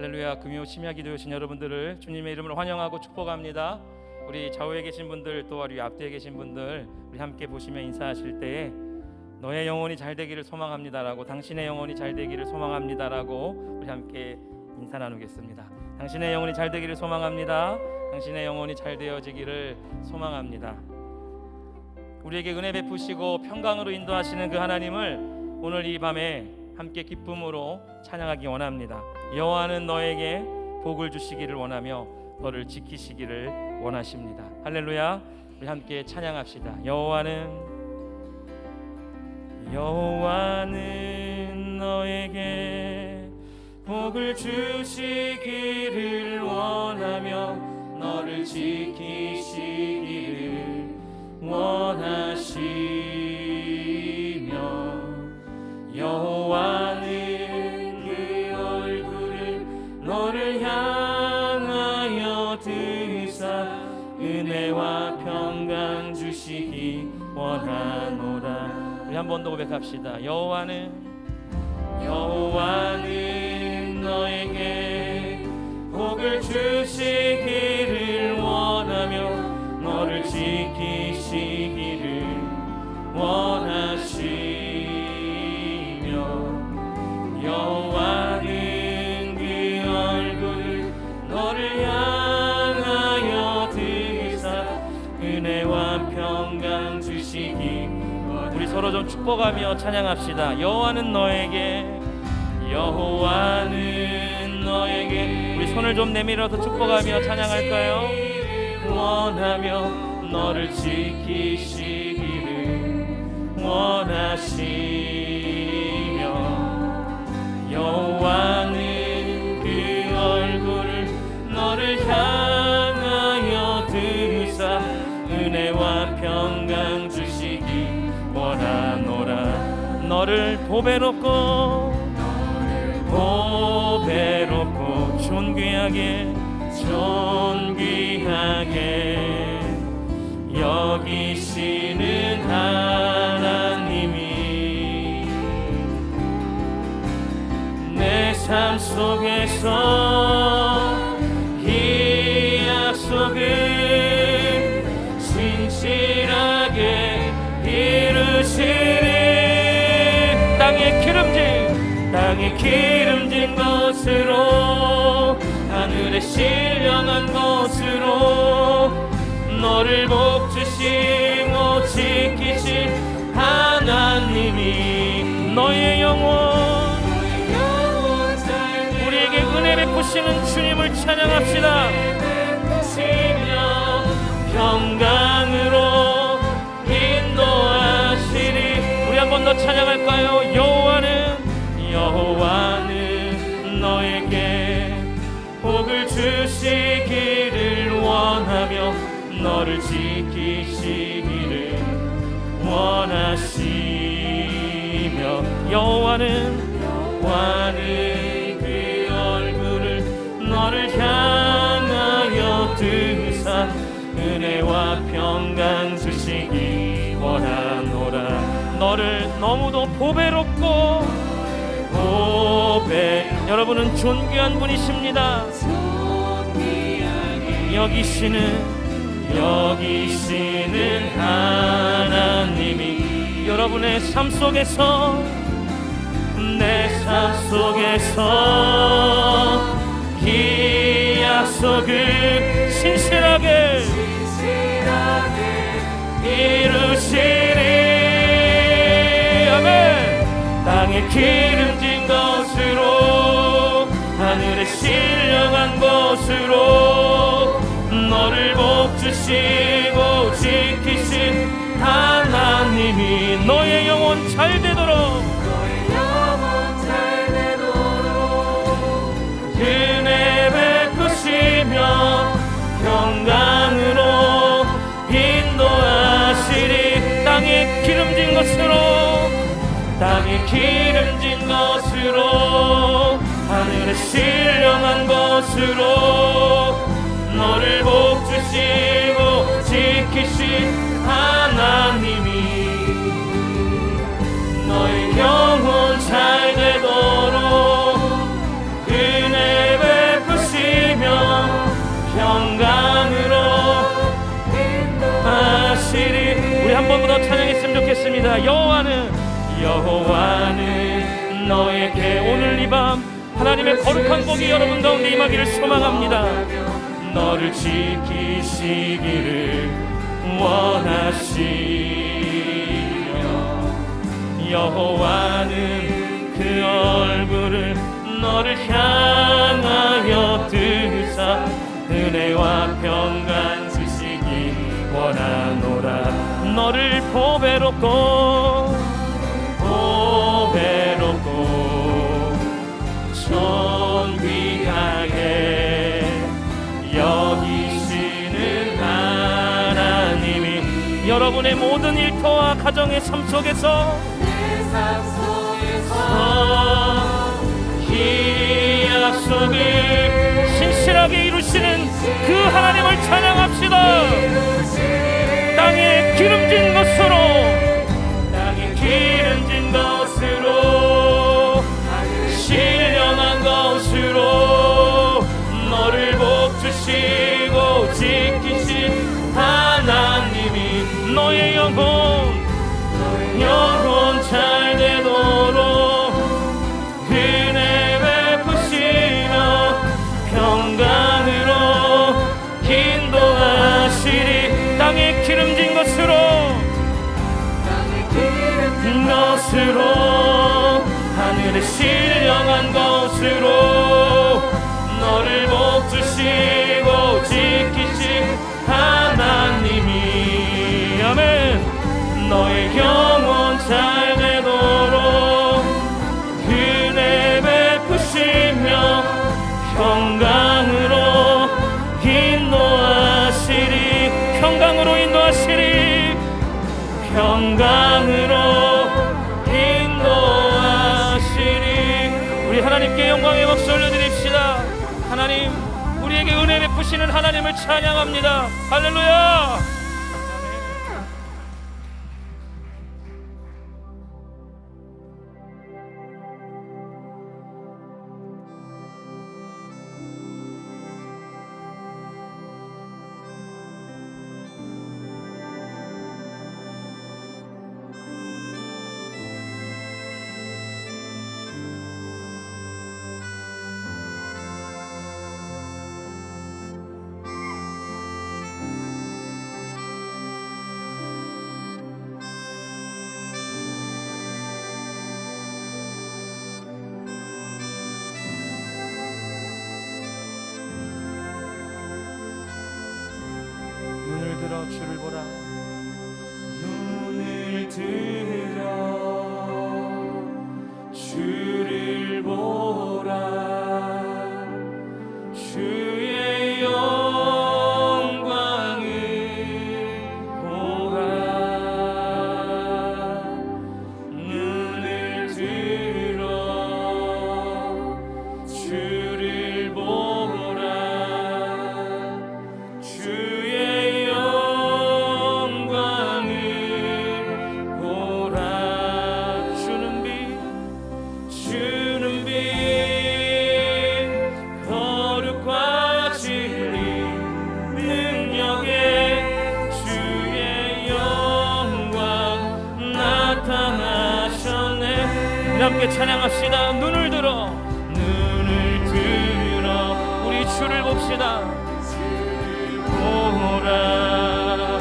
할렐루야. 금요 심야 기도에 오신 여러분들을 주님의 이름으로 환영하고 축복합니다. 우리 좌우에 계신 분들 또 우리 앞뒤에 계신 분들 우리 함께 보시며 인사하실 때에 너의 영혼이 잘 되기를 소망합니다라고, 당신의 영혼이 잘 되기를 소망합니다라고 우리 함께 인사 나누겠습니다. 당신의 영혼이 잘 되기를 소망합니다. 당신의 영혼이 잘 되어지기를 소망합니다. 우리에게 은혜 베푸시고 평강으로 인도하시는 그 하나님을 오늘 이 밤에 함께 기쁨으로 찬양하기 원합니다. 여호와는 너에게 복을 주시기를 원하며 너를 지키시기를 원하십니다. 할렐루야. 우리 함께 찬양합시다. 여호와는 너에게 복을 주시기를 원하며 너를 지키시기를 원하시며, 여호와는 그 얼굴을 너를 향하여 드사 은혜와 평강 주시기 원하노라. 우리 한 번 더 고백합시다. 여호와는 너에게 복을 주시기를 원하며 너를 지키시기를 원하시며, 여호와는 그 얼굴을 너를 향하여 드사 은혜와 평강 주시기. 우리 서로 좀 축복하며 찬양합시다. 여호와는 너에게 우리 손을 좀 내밀어서 축복하며 찬양할까요? 원하며 너를 지키시기를 원하시며, 여호와는 그 얼굴을 너를 향하여 드사 은혜와 평강 주시기 원하노라. 너를 보배롭고 존귀하게 여기시는 하나님이 내 삶 속에서 이 약속을 진실하게 이루시리. 땅에 기름진 것으로 하늘에 신령한 것으로 너를 복주시고 지키신 하나님이 너의 영혼 우리에게 은혜 베푸시는 주님을 찬양합시다. 평강으로 인도하시리. 우리 한 번 더 찬양할까요? 여호와는 너에게 복을 주시기를 원하며 너를 지키시기를 원하시며, 여호와는 그 얼굴을 너를 향하여 드사 은혜와 평강 주시기 원하노라. 너를 너무도 보배롭고 여러분은 존귀한 분이십니다. 여기시는 하나님이 여러분의 삶 속에서 내 삶 속에서 이 약속을 신실하게 이루시리. 아멘. 땅에 기름진 것으로 하늘에 신령한 것으로 너를 복주시고 지키신 하나님이 너의 영혼 잘 되도록 은혜 베푸시며 평강으로 인도하시리. 땅에 기름진 것으로 하늘에 신령한 것으로 너를 복주시고 지키신 하나님이 너의 영혼 잘 되도록 은혜 더 찬양했으면 좋겠습니다. 여호와는 너에게 오늘 이 밤 하나님의 거룩한 복이 여러분 가운데 임하기를 소망합니다. 너를 지키시기를 원하시며 여호와는 그 얼굴을 너를 향하여 드사 은혜와 평강 주시기 원하노라. 너를 보배롭고 존귀하게 여기시는 하나님이 여러분의 모든 일터와 가정의 삶 속에서 이 약속을 신실하게 이루시는 그 하나님을 찬양합시다. 땅에 기름진 것으로 신령한 것으로 너를 복주시고 지키신 하나님이 너의 영혼 잘 되도록 은혜 베푸시며 평강으로 인도하시리. 땅에 기름진 것으로 하늘의 신령한 것으로 너를 복주시고 지키신 하나님이 아멘. 너의 영혼 잘 되도록 은혜 베푸시며 평강으로 인도하시리. 평강으로 인도하시리. 평강으로 우리 하나님께 영광의 박수 올려드립시다. 하나님, 우리에게 은혜 베푸시는 하나님을 찬양합니다. 할렐루야. 주를 보라. 눈을 들어 주를 보라. 주의 영광을 보라. 눈을 들어 주를 보라. 주의 함께 찬양합시다. 눈을 들어 우리 주를 봅시다. 보라.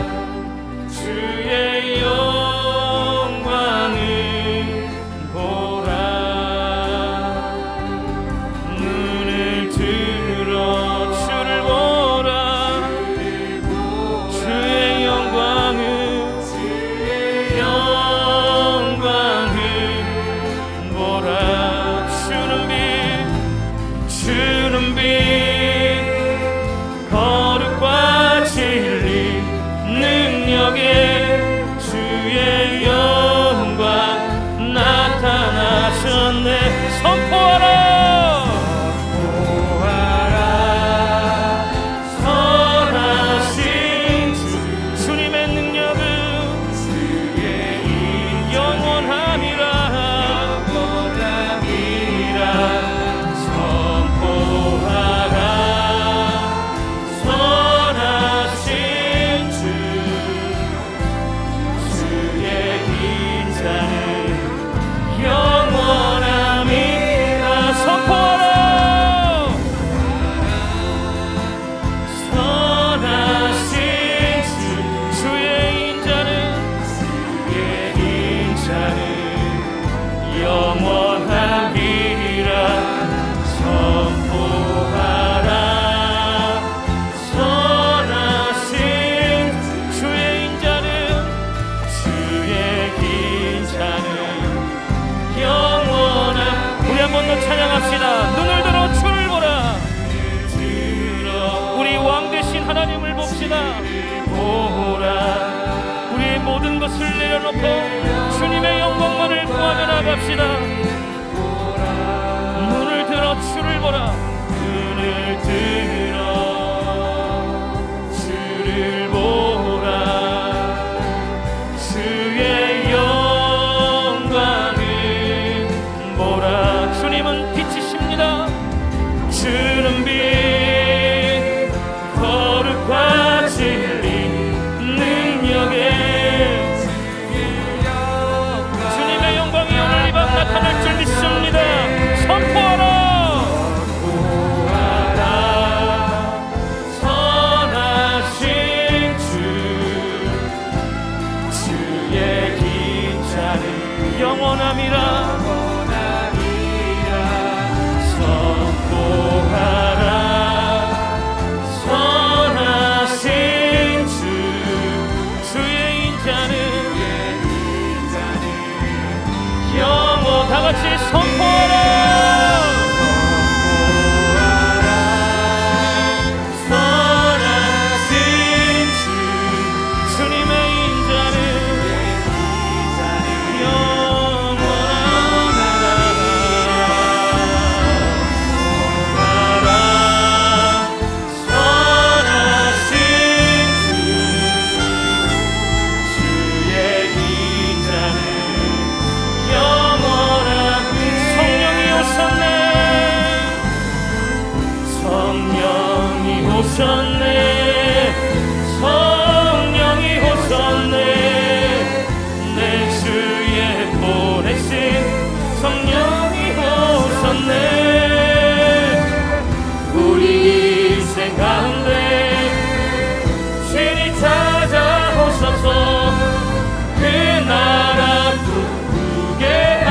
주의 영광을 보라. 눈을 들어 주를 보라. 주의 영광을 주는 빛 거룩과 진리 영원하기라 선포하라. 선하신 주의 인자는 주의 긴 자는 영원한. 우리 한 번 더 찬양합시다. 눈을 들어 주를 보라. 우리 왕 되신 하나님을 봅시다. 보라. 우리의 모든 것을 내려놓고 주님의 영광만을 구하며 나갑시다. 눈을 들어 주를 보라. 눈을 들어 주를 보라. 주의 영광을 보라. 주님은 빛이십니다. 주는 빛 거룩과 진리 능력에 주님의 영광이 오늘 이 밤 나타날 줄 믿습니다. 선포하라. 선하신 주의 긴 자는 영원함이라. 선포하라. 선하신 주의 인자는 영원. 다같이 선포하라. 선하신 주님의 인자는 영원하다. 선하신 주의 긴 자는 영원한. 성령이 오셨네. 성령이 오셨네. 성령이 오셨네. 내 주에 보내신 성령이 오셨네. 우리 인생 가운데 주님 찾아오셔서 그 나라 꿈꾸게 한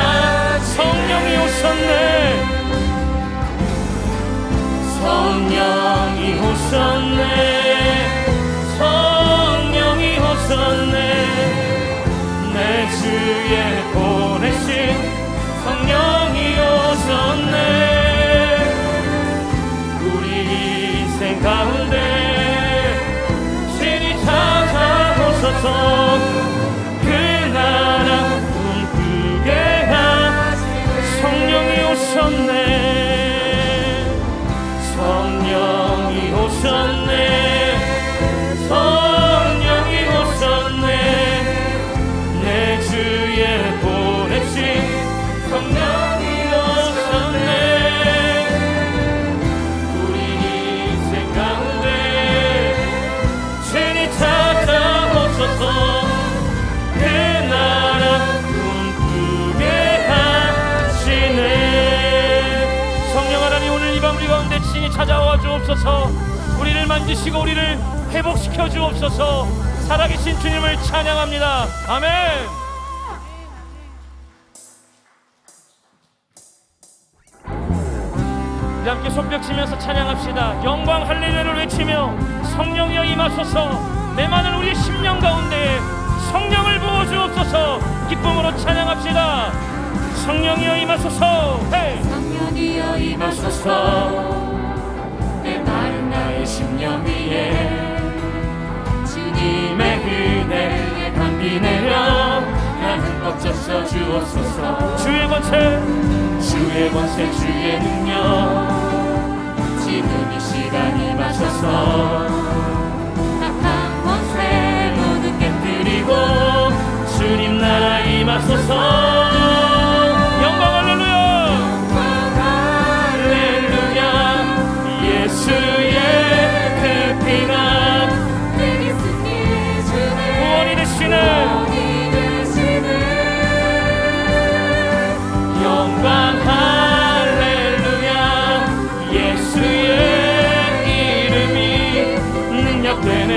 성령이 오셨네. 성령이 오셨네. 성령이 오셨네. 내 주에 보내신 성령이 오셨네. 우리 인생 가운데 신이 찾아오셔서 그 나라 꿈꾸게 한 성령이 오셨네. 성령이 오셨네. 성령이 오셨네. 내 주에 보내신 성령이 오셨네. 우리 인생 가운데 주님 찾아오셔서 그 나라 꿈꾸게 하시네. 성령 하나님, 오늘 이 밤 우리 가운데 친히 찾아와 주옵소서. 우리를 만지시고 우리를 회복시켜 주옵소서. 살아계신 주님을 찬양합니다. 아멘. 우리 함께 손뼉치면서 찬양합시다. 영광 할렐루야를 외치며 성령이여 임하소서. 메마른 우리 심령 가운데 성령을 부어 주옵소서. 기쁨으로 찬양합시다. 성령이여 임하소서. 헤이. 성령이여 임하소서. 메마른 나의 심령 위에 주님의 은혜에 감비 내려 나는 꺾여서 주옵소서. 주의 권세, 주의 권세, 주의 능력 지금 이 시간 임하소서. 악한 권세 모두 깨뜨리고 주님 나라 임하소서. 영광 할렐루야. 영광 할렐루야. 예수의 그 피가 구원이 되시는 영광 할렐루야. 예수의 이름이 능력되네.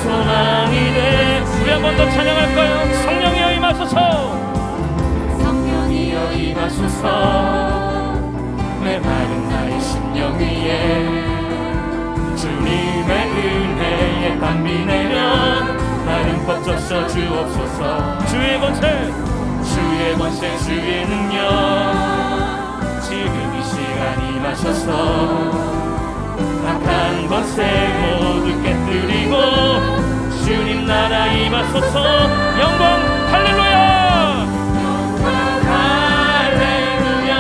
소망이 돼. 우리 한 번 더 찬양할까요? 성령이여 임하소서. 임하소서. 메마른 나의 심령 위에 주님의 은혜에 담비 내려 나는 뻗쳐서 주옵소서. 주의 권세 주의 권세 주의 능력 지금 이 시간 임하셔서 악한 권세 모두 깨뜨리고 주님 나라 임하소서. 영광 할렐루야. 할렐루야.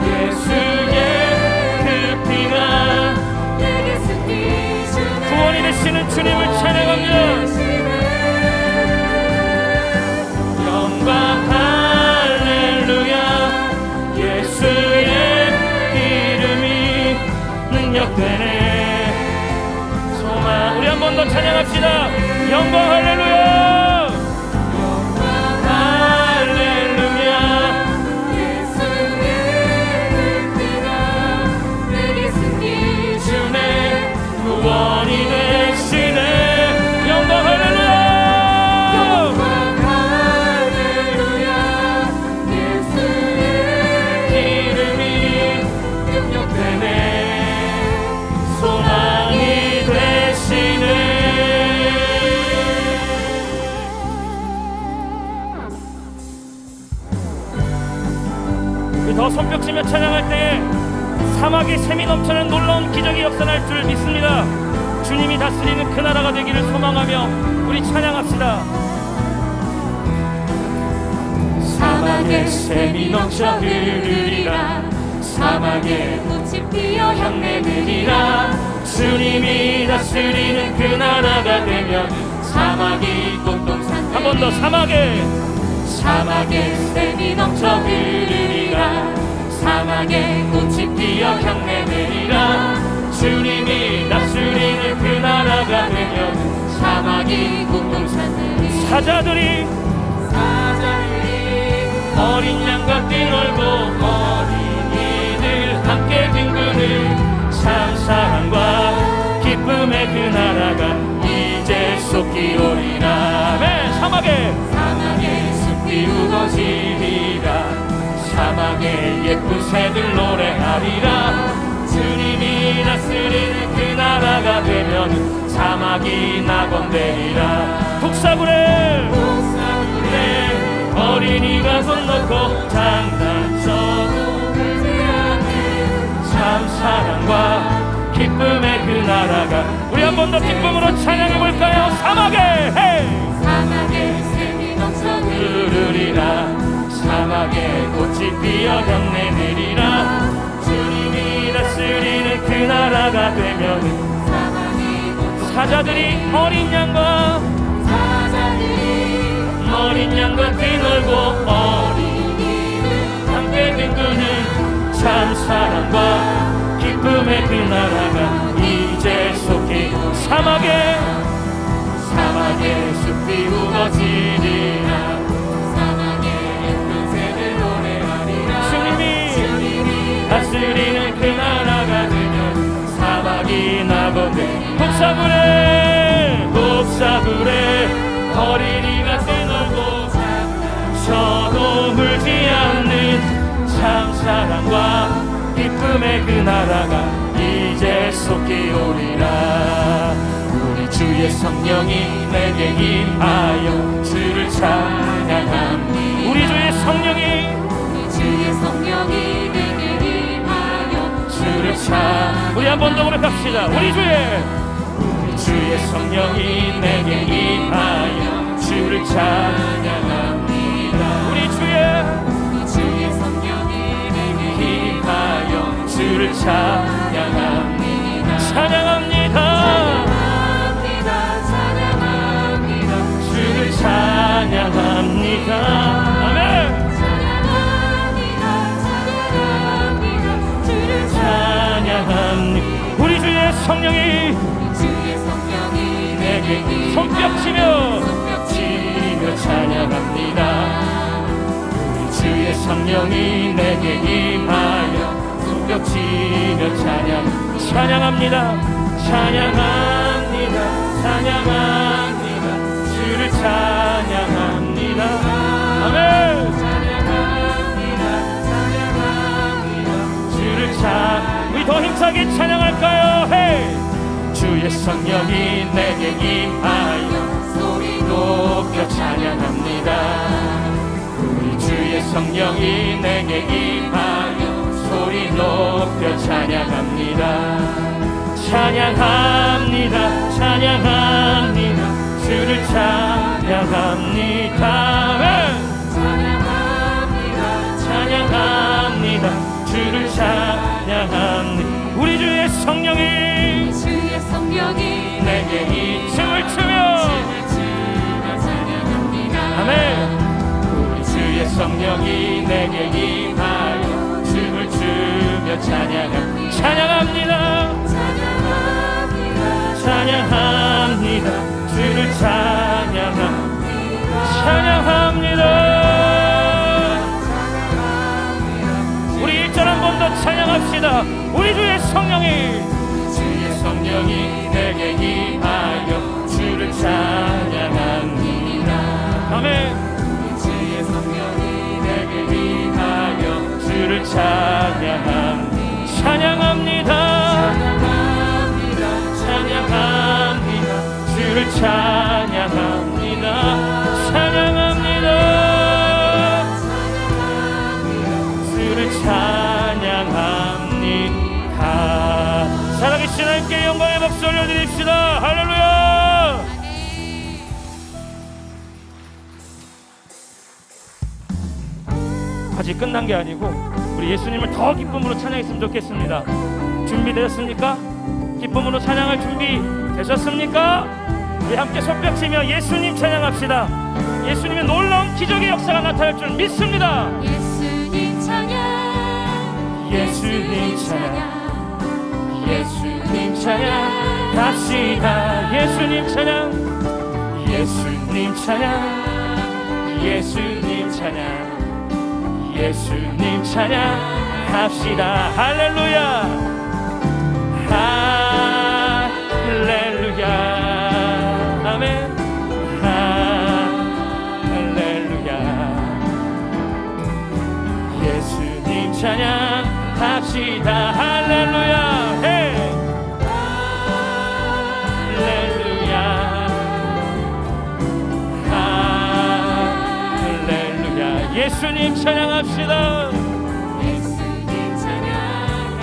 예수의 그 피가 내게 승리 주네. 구원이 되시는 주님을 찬양합니다. 영광 할렐루야. 예수의 이름이 능력되네. 소망. 우리 한 번 더 찬양합시다. 영광 할렐루야. 할렐루야. 예수의 은혜가 내게 승리 주네. 구원이 되시네. 영광 할렐루야. 영광 할렐루야. 예수의 이름이 능력되네. 소망이 되시네. 더 손뼉치며 찬양할 때에 사막에 샘이 넘쳐는 놀라운 기적이 역사날 줄 믿습니다. 주님이 다스리는 그 나라가 되기를 소망하며 우리 찬양합시다. 사막에 샘이 넘쳐 흐르리라. 사막에 꽃이 피어 향내 내리라. 주님이 다스리는 그 나라가 되면 사막이 꽃동산 한 번 더. 사막에 샘이 넘쳐 흐르리라. 사막에 꽃이 피어 향내 내리라. 주님이 다스리는 그 나라가 되면 사막이 꽃동산 되리라. 사자들이 어린 양과 뛰놀고 어린이들 함께 뒹구는 참 사랑과 기쁨의 그 나라가 이제 속히 오리라. 네, 사막에 숲이 우거지리라. 사막에 예쁜 새들 노래하리라. 주님이 다스리는 그 나라가 되면 사막이 낙원되리라. 북사구레 어린이가 손 놓고 장난쳐도 울지 않는 참 사랑과 기쁨의 그 나라가 우리 한 번 더 기쁨으로 찬양해 볼까요? 사막에 헤이! 사막에 샘이 넘쳐 흐르리라. 사막에 꽃이 피어 향내 내리라. 주님이 다스리는 그 나라가 되면 사자들이 어린 양과 뛰놀고 어린이들 함께 뒹구는 참 사랑과 기쁨의 그 나라가 이제 속히 사막에 숲이 우거지리라. 사막에 예쁜 새들 노래하리라. 주님이 다스리는 그 나라가 되면 사막이 낙원되리라. 북사구레 어린이가 뛰놀고 저도 물지 않는 참 사랑과 기쁨의 그 나라가 이제 속히 오리라. 우리 주의 성령이 내게 임하여 주를 찬양합니다. 우리 주의 성령이 내게 임하여 주를 찬양합니다. 우리 한 번 더 고백합시다. 우리 주의 성령이 내게 임하여 주를 찬양합니다. 우리 주의 성령이 내게 임하여 주를 찬양합니다. 찬양합니다. 주를 찬양합니다. 아멘. 주를 찬양합니다. 우리 주의 성령이 내게 손뼉치며 찬양합니다. 우리 주의 성령이 내게 임하여 손뼉치며 찬양합니다. 찬양합니다. 주를 찬양합니다. 아멘. 찬양합니다. 성령이 내게 임하여 소리 높여 찬양합니다. 우리 주의 성령이 내게 임하여 소리 높여 찬양합니다. 찬양합니다. 찬양합니다. 주를 찬양합니다. 찬양합니다. 주를 찬양합니다. 우리 주의 성령이 내게 춤을 추며 아멘. 우리 주의 성령이 내게 임하여 춤을 추며 찬양합니다. 찬양합니다. 주를 찬양합니다. 우리 1절 한 번 더 찬양합시다. 우리 주의 성령이 내게 임하여 주를 찬양합니다. 아멘. 주의 성령이 내게 임하여 주를 찬양합니다. 찬양합니다. 주를 찬양합니다. 주를 찬양합니다. 살아계신 하나님께 영광의 박수 올려드립시다. 할렐루야. 아직 끝난 게 아니고 우리 예수님을 더 기쁨으로 찬양했으면 좋겠습니다. 준비되셨습니까? 기쁨으로 찬양할 준비 되셨습니까? 우리 함께 손뼉치며 예수님 찬양합시다. 예수님의 놀라운 기적의 역사가 나타날 줄 믿습니다. 예수님 찬양, 예수님 찬양, 예수님 찬양 합시다. 예수님 찬양, 예수님 찬양, 예수님 찬양, 예수님 찬양 합시다. 할렐루야. 할렐루야. 아멘. 할렐루야. 예수님 찬양 합시다. 할렐루야. 헤이. 할렐루야. 할렐루야. 예수님 찬양합시다. 예수님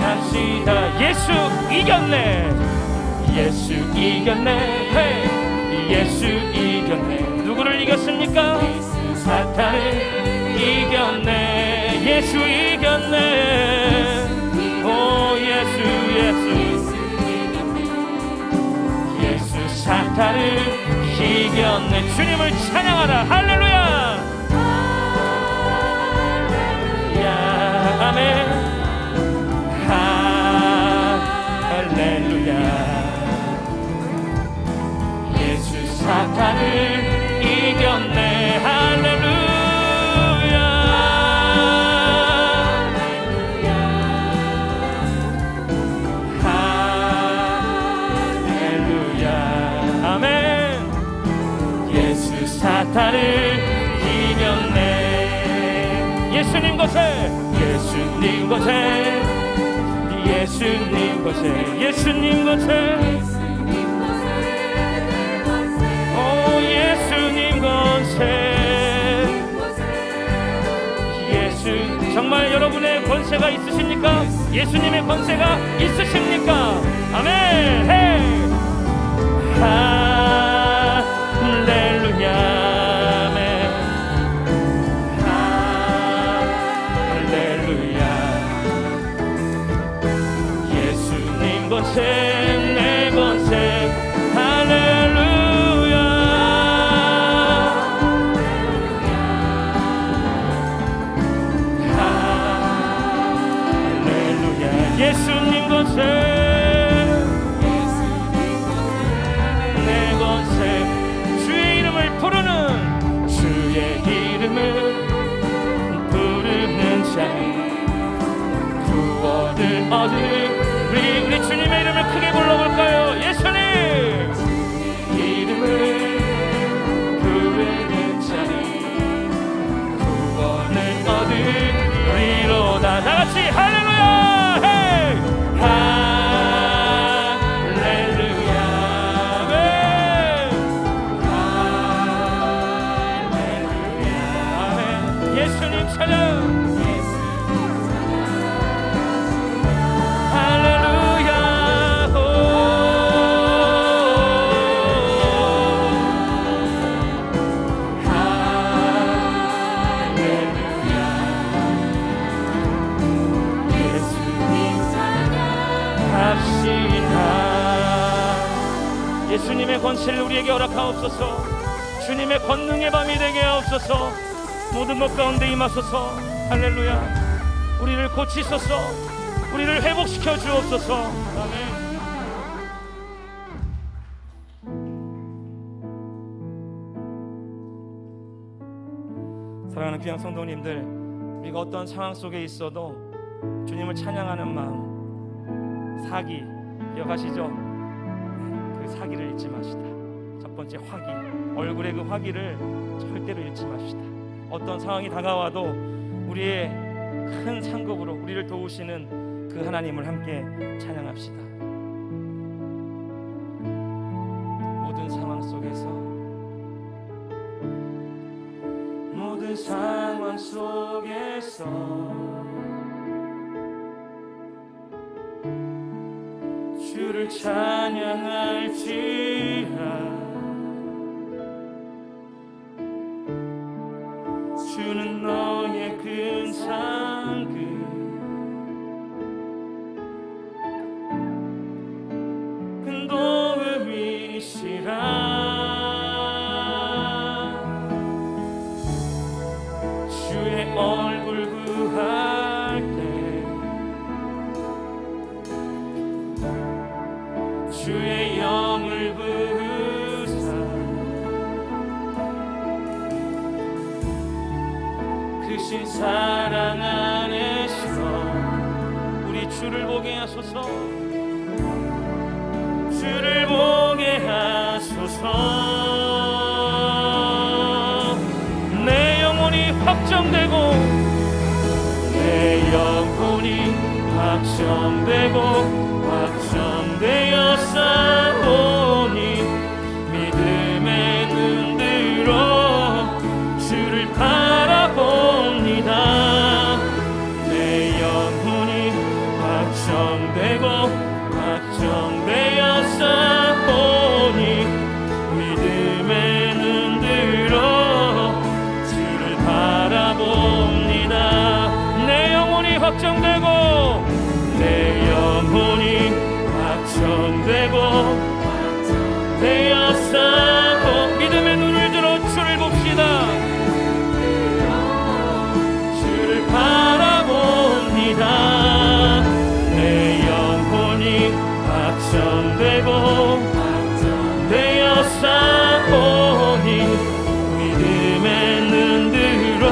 찬양합시다. 예수 이겼네. 예수 이겼네. 헤이. 예수 이겼네. 누구를 이겼습니까? 사탄을 이겼네. 예수 이겼네. 오 예수 예수 예수 사탄을 이겼네. 주님을 찬양하라. 할렐루야. 야 아멘. 할렐루야. 예수 사탄을 이겼네. 할렐루야. 할렐루야. 아멘. 예수 사탄을 이겼네. 예수님 것에, 예수님 것에, 예수님 것에, 예수님 것에, 오 예수님 것에. 예수 정말 여러분의 권세가 있으십니까? 예수님의 권세가 있으십니까? 아멘. 헤이. 할렐루야. 아멘. 할렐루야. 예수님 권세 내 권세. 할렐루야. 할렐루야. 예수님 권세 내 권세. 주의 이름을 부르는, 주의 이름을 부르는 자는 구원을 얻을. 우리 주님의 이름을 크게 불러볼까요? 예수님 이름을 부르는 자는 구원을 얻으리로다. 다같이 할렐루야. 헤이. 할렐루야. 예수님의 권세를 우리에게 허락하옵소서. 주님의 권능의 밤이 되게 하옵소서. 모든 것 가운데 임하소서. 할렐루야. 우리를 고치소서. 우리를 회복시켜 주옵소서. 아멘. 사랑하는 귀한 성도님들, 우리가 어떤 상황 속에 있어도 주님을 찬양하는 마음, 사기 기억하시죠? 그 사기를 잊지 마시다. 첫 번째 화기, 얼굴의 그 화기를 절대로 잃지 마시다. 어떤 상황이 다가와도 우리의 큰 상급으로 우리를 도우시는 그 하나님을 함께 찬양합시다. 모든 상황 속에서, 모든 상황 속에서 주를 찬양할지라. 주는 너의 큰 상급, 큰 도움이시라. 주의 얼굴 구할 때 주의 영을 부으사 크신 사랑 안에서 우리 주를 보게 하소서. 주를 보게 하소서. 내 영혼이 확정되고, 내 영혼이 확정되고 확정되어 싸우니 믿음의 눈 들어 주를 바라봅니다. 내 영혼이 확정되고 확정되어 싸우니 믿음의 눈 들어 주를 바라봅니다. 내 영혼이 확정되고, 내 영혼이 확정되고 되었사고 믿음의 눈을 들어 주를 봅시다. 주를 바라봅니다. 내 영혼이 확정되고 되었사오니 믿음의 눈 들어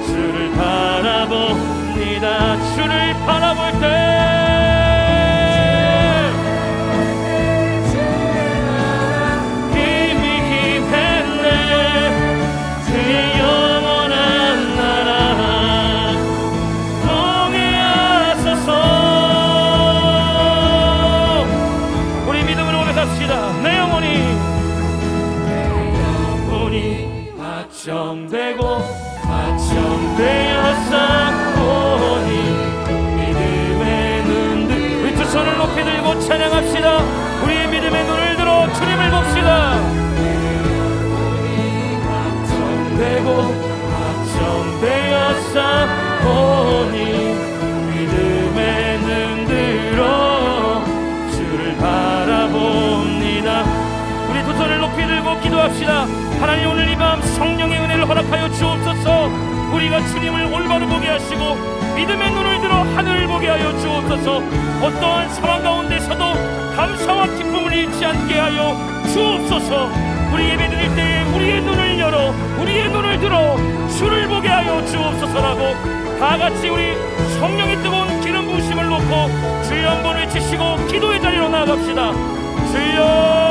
주를 바라봅니다. 주를 바라볼 때 확정되고 확정되었사오니 믿음의 눈들 우리 두 손을 높이 들고 찬양합시다. 우리의 믿음의 눈을 들어 주님을 봅시다. 확정되고 확정되었사오니 믿음의 눈 들어 주를 바라봅니다. 우리 두 손을 높이 들고 기도합시다. 하나님, 오늘 이 밤 성령의 은혜를 허락하여 주옵소서. 우리가 주님을 올바로 보게 하시고 믿음의 눈을 들어 하늘을 보게 하여 주옵소서. 어떠한 상황 가운데서도 감사와 기쁨을 잃지 않게 하여 주옵소서. 우리 예배 드릴 때에 우리의 눈을 열어 우리의 눈을 들어 주를 보게 하여 주옵소서라고 다같이 우리 성령의 뜨거운 기름 부으심을 놓고 주여 한번 외치시고 기도의 자리로 나아갑시다. 주여,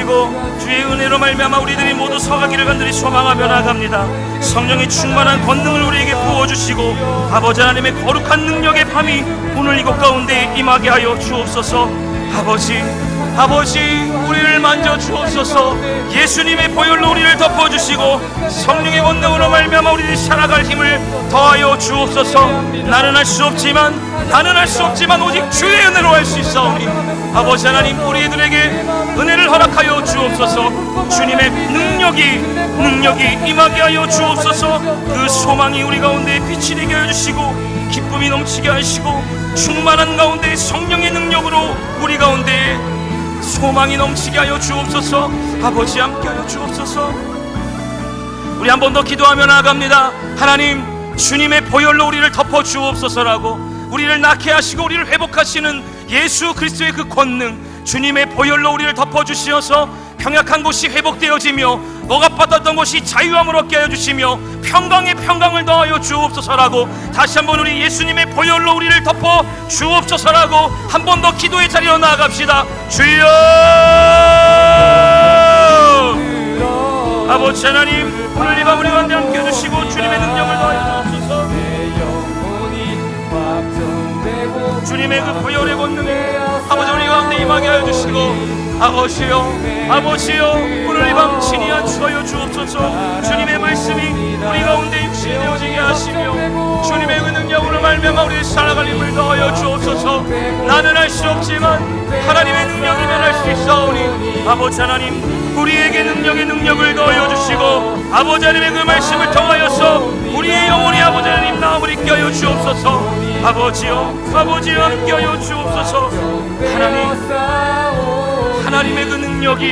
주시고 주의 은혜로 말미암아 우리들이 모두 서가기를 간절히 소망하며 나아갑니다. 성령의 충만한 권능을 우리에게 부어주시고 아버지 하나님의 거룩한 능력의 밤이 오늘 이곳 가운데 임하게 하여 주옵소서. 아버지 우리를 만져 주옵소서. 예수님의 보혈로 우리를 덮어주시고 성령의 권능으로 말미암아 우리를 살아갈 힘을 더하여 주옵소서. 나는 할 수 없지만 오직 주의 은혜로 할 수 있사오니 아버지 하나님 우리들에게 은혜를 허락하여 주옵소서. 주님의 능력이 임하게 하여 주옵소서. 그 소망이 우리 가운데 빛이 되게 하여 주시고 기쁨이 넘치게 하시고 충만한 가운데 성령의 능력으로 우리 가운데 소망이 넘치게 하여 주옵소서. 아버지 함께 하여 주옵소서. 우리 한 번 더 기도하며 나아갑니다. 하나님 주님의 보혈로 우리를 덮어 주옵소서라고 우리를 낫게 하시고 우리를 회복하시는 예수 그리스도의 그 권능, 주님의 보혈로 우리를 덮어 주시어서 병약한 곳이 회복되어지며 억압받았던 곳이 자유함을 얻게 하여 주시며 평강에 평강을 더하여 주옵소서라고 다시 한번 우리 예수님의 보혈로 우리를 덮어 주옵소서라고 한 번 더 기도의 자리로 나아갑시다. 주여 아버지 하나님 오늘 이 밤 우리 가운데 함께 해주시고 주님의 능력을 더하여 주옵소서. 주님의 그 보혈의 권능이 아버지 우리 가운데 임하게 하여 주시고 아버지여 오늘 이 밤 친히 안수하여 주옵소서. 주님의 말씀이 우리 가운데 육신이 되어지게 하시며 주님의 그 능력으로 말미암아 우리의 살아갈 힘을 더하여 주옵소서. 나는 할 수 없지만 하나님의 능력이면 할 수 있사오니 아버지 하나님 우리에게 능력을 더하여 주시고 아버지 하나님의 그 말씀을 통하여서 우리의 영혼이 아버지 하나님 나음을 있게 하여 주옵소서. 아버지여 함께 하여 주옵소서. 하나님의 그 능력이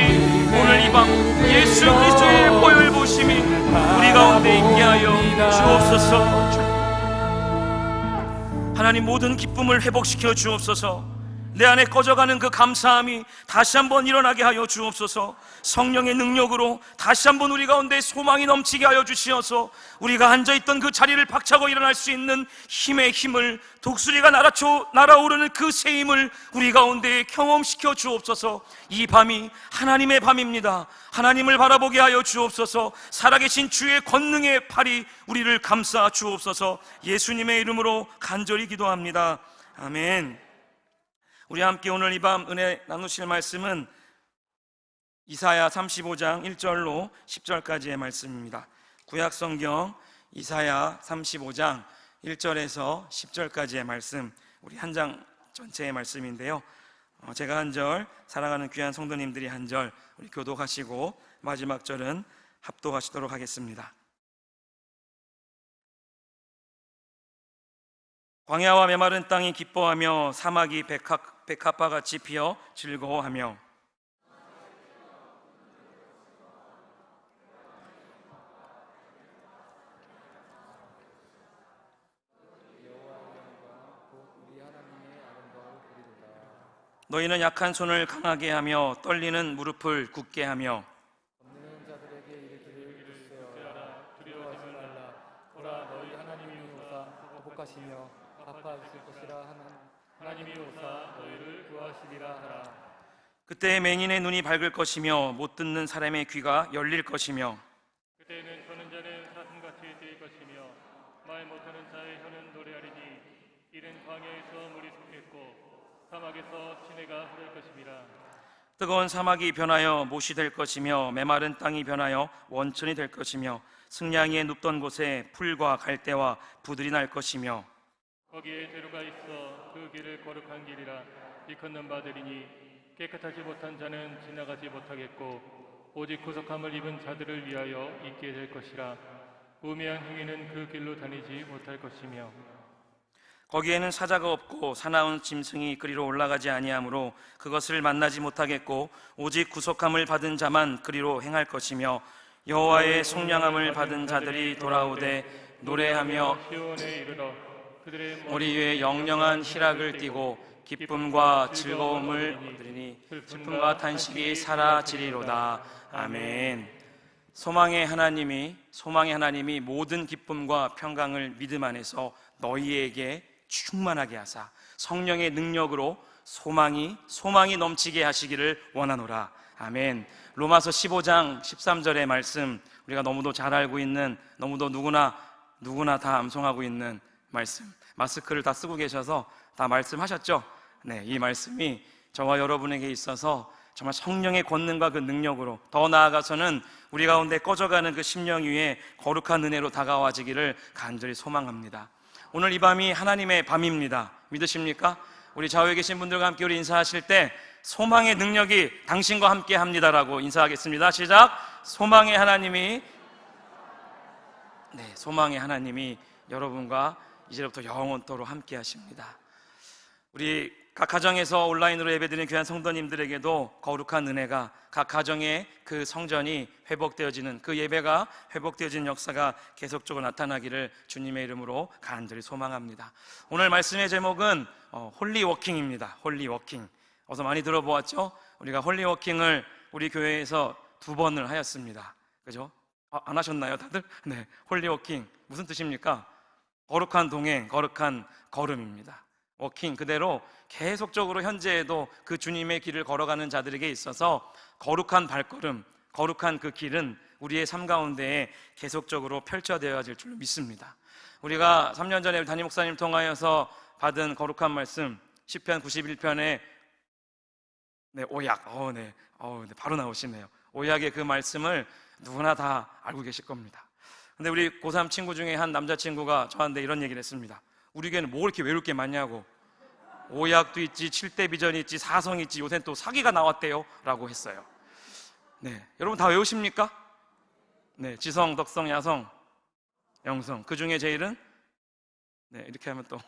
오늘 이 밤 예수 그리스도의 보혈 보심이 우리 가운데 있게 하여 주옵소서. 하나님 모든 기쁨을 회복시켜 주옵소서. 내 안에 꺼져가는 그 감사함이 다시 한번 일어나게 하여 주옵소서. 성령의 능력으로 다시 한번 우리 가운데 소망이 넘치게 하여 주시어서 우리가 앉아있던 그 자리를 박차고 일어날 수 있는 힘의 힘을 독수리가 날아오르는 그 새 힘을 우리 가운데 경험시켜 주옵소서. 이 밤이 하나님의 밤입니다. 하나님을 바라보게 하여 주옵소서. 살아계신 주의 권능의 팔이 우리를 감싸 주옵소서. 예수님의 이름으로 간절히 기도합니다. 아멘. 우리 함께 오늘 이 밤 은혜 나누실 말씀은 이사야 35장 1절로 10절까지의 말씀입니다. 구약성경 이사야 35장 1절에서 10절까지의 말씀, 우리 한 장 전체의 말씀인데요. 제가 한 절, 사랑하는 귀한 성도님들이 한 절 우리 교독하시고 마지막 절은 합독하시도록 하겠습니다. 광야와 메마른 땅이 기뻐하며 사막이 백합화같이 피어 즐거워하며 너희는 약한 손을 강하게 하며 떨리는 무릎을 굳게 하며 없는 자들에게 이르기를 주세요라. 두려워하지 말라. 보라 너희 하나님이 오사 회복하시며 갚아주실 것이라 하는 하나님이 오사 너희를 구하시리라 하라. 그때 맹인의 눈이 밝을 것이며 못 듣는 사람의 귀가 열릴 것이며 그때는 저는 자는 사슴같이 될 것이며 말 못하는 자의 혀는 노래하리니 이른 광야에서 물이 솟겠고 사막에서 시내가 흐를 것임이라. 뜨거운 사막이 변하여 못이 될 것이며 메마른 땅이 변하여 원천이 될 것이며 승냥이에 눕던 곳에 풀과 갈대와 부들이 날 것이며 거기에 재료가 있어 그 길을 거룩한 길이라 일컫는 바들이니 깨끗하지 못한 자는 지나가지 못하겠고 오직 구속함을 입은 자들을 위하여 있게 될 것이라. 우매한 행위는 그 길로 다니지 못할 것이며 거기에는 사자가 없고 사나운 짐승이 그리로 올라가지 아니하므로 그것을 만나지 못하겠고 오직 구속함을 받은 자만 그리로 행할 것이며 여호와의 속량함을 받은 자들이 돌아오되 노래하며 시온에 이르러 그들의 머리 위에 영영한 희락을 띠고 기쁨과 즐거움을 얻으리니 슬픔과 탄식이 사라지리로다. 아멘. 소망의 하나님이 모든 기쁨과 평강을 믿음 안에서 너희에게 충만하게 하사 성령의 능력으로 소망이 넘치게 하시기를 원하노라. 아멘. 로마서 15장 13절의 말씀, 우리가 너무도 잘 알고 있는, 너무도 누구나 다 암송하고 있는 말씀. 마스크를 다 쓰고 계셔서 다 말씀하셨죠? 네, 이 말씀이 저와 여러분에게 있어서 정말 성령의 권능과 그 능력으로, 더 나아가서는 우리 가운데 꺼져가는 그 심령 위에 거룩한 은혜로 다가와지기를 간절히 소망합니다. 오늘 이 밤이 하나님의 밤입니다. 믿으십니까? 우리 좌우에 계신 분들과 함께 우리 인사하실 때 소망의 능력이 당신과 함께 합니다라고 인사하겠습니다. 시작. 소망의 하나님이, 네, 소망의 하나님이 여러분과 이제부터 영원토록 함께 하십니다. 우리 각 가정에서 온라인으로 예배드리는 귀한 성도님들에게도 거룩한 은혜가, 각 가정의 그 성전이 회복되어지는, 그 예배가 회복되어지는 역사가 계속적으로 나타나기를 주님의 이름으로 간절히 소망합니다. 오늘 말씀의 제목은 홀리워킹입니다. 홀리워킹. 어서 많이 들어보았죠? 우리가 홀리워킹을 우리 교회에서 2번을 하였습니다. 그죠? 안 하셨나요, 다들? 네, 홀리워킹 무슨 뜻입니까? 거룩한 동행, 거룩한 걸음입니다. 워킹, 그대로 계속적으로 현재에도 그 주님의 길을 걸어가는 자들에게 있어서 거룩한 발걸음, 거룩한 그 길은 우리의 삶 가운데에 계속적으로 펼쳐되어질 줄로 믿습니다. 우리가 3년 전에 담임 목사님 통하여서 받은 거룩한 말씀, 시편 91편의 오약, 바로 나오시네요. 오약의 그 말씀을 누구나 다 알고 계실 겁니다. 근데 우리 고3 친구 중에 한 남자친구가 저한테 이런 얘기를 했습니다. 우리 교회는 뭐 이렇게 외울 게 많냐고. 오약도 있지, 7대 비전이 있지, 사성이 있지, 요새는 또 사기가 나왔대요 라고 했어요. 네, 여러분 다 외우십니까? 네, 지성, 덕성, 야성, 영성. 그 중에 제일은, 네, 이렇게 하면 또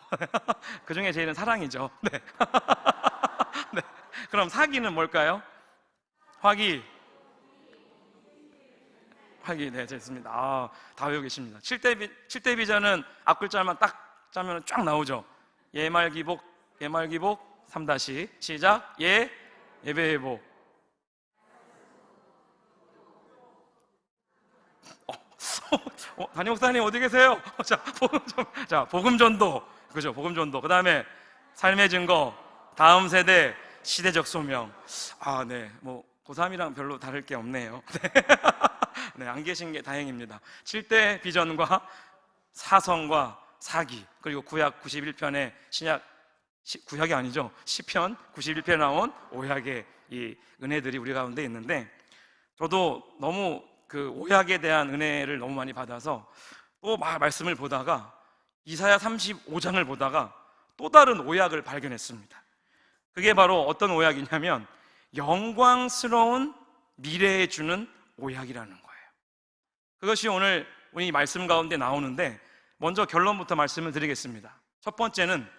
그 중에 제일은 사랑이죠. 네. 네. 그럼 사기는 뭘까요? 화기. 네, 됐습니다. 다 외우고 계십니다. 7대 비전은 앞글자만 딱 짜면 쫙 나오죠. 예말기복 3다시 시작. 예배회복. 담임 목사님 어디 계세요? 복음전도. 그죠? 복음전도. 그 다음에 삶의 증거, 다음 세대, 시대적 소명. 네, 뭐 고3이랑 별로 다를 게 없네요. 네, 안 계신 게 다행입니다. 7대 비전과 사성과 사기, 그리고 구약 91편의 구약이 아니죠, 시편 91편에 나온 오약의 이 은혜들이 우리 가운데 있는데, 저도 너무 그 오약에 대한 은혜를 너무 많이 받아서 또 말씀을 보다가 이사야 35장을 보다가 또 다른 오약을 발견했습니다. 그게 바로 어떤 오약이냐면 영광스러운 미래에 주는 오약이라는 거예요. 그것이 오늘 우리 말씀 가운데 나오는데, 먼저 결론부터 말씀을 드리겠습니다. 첫 번째는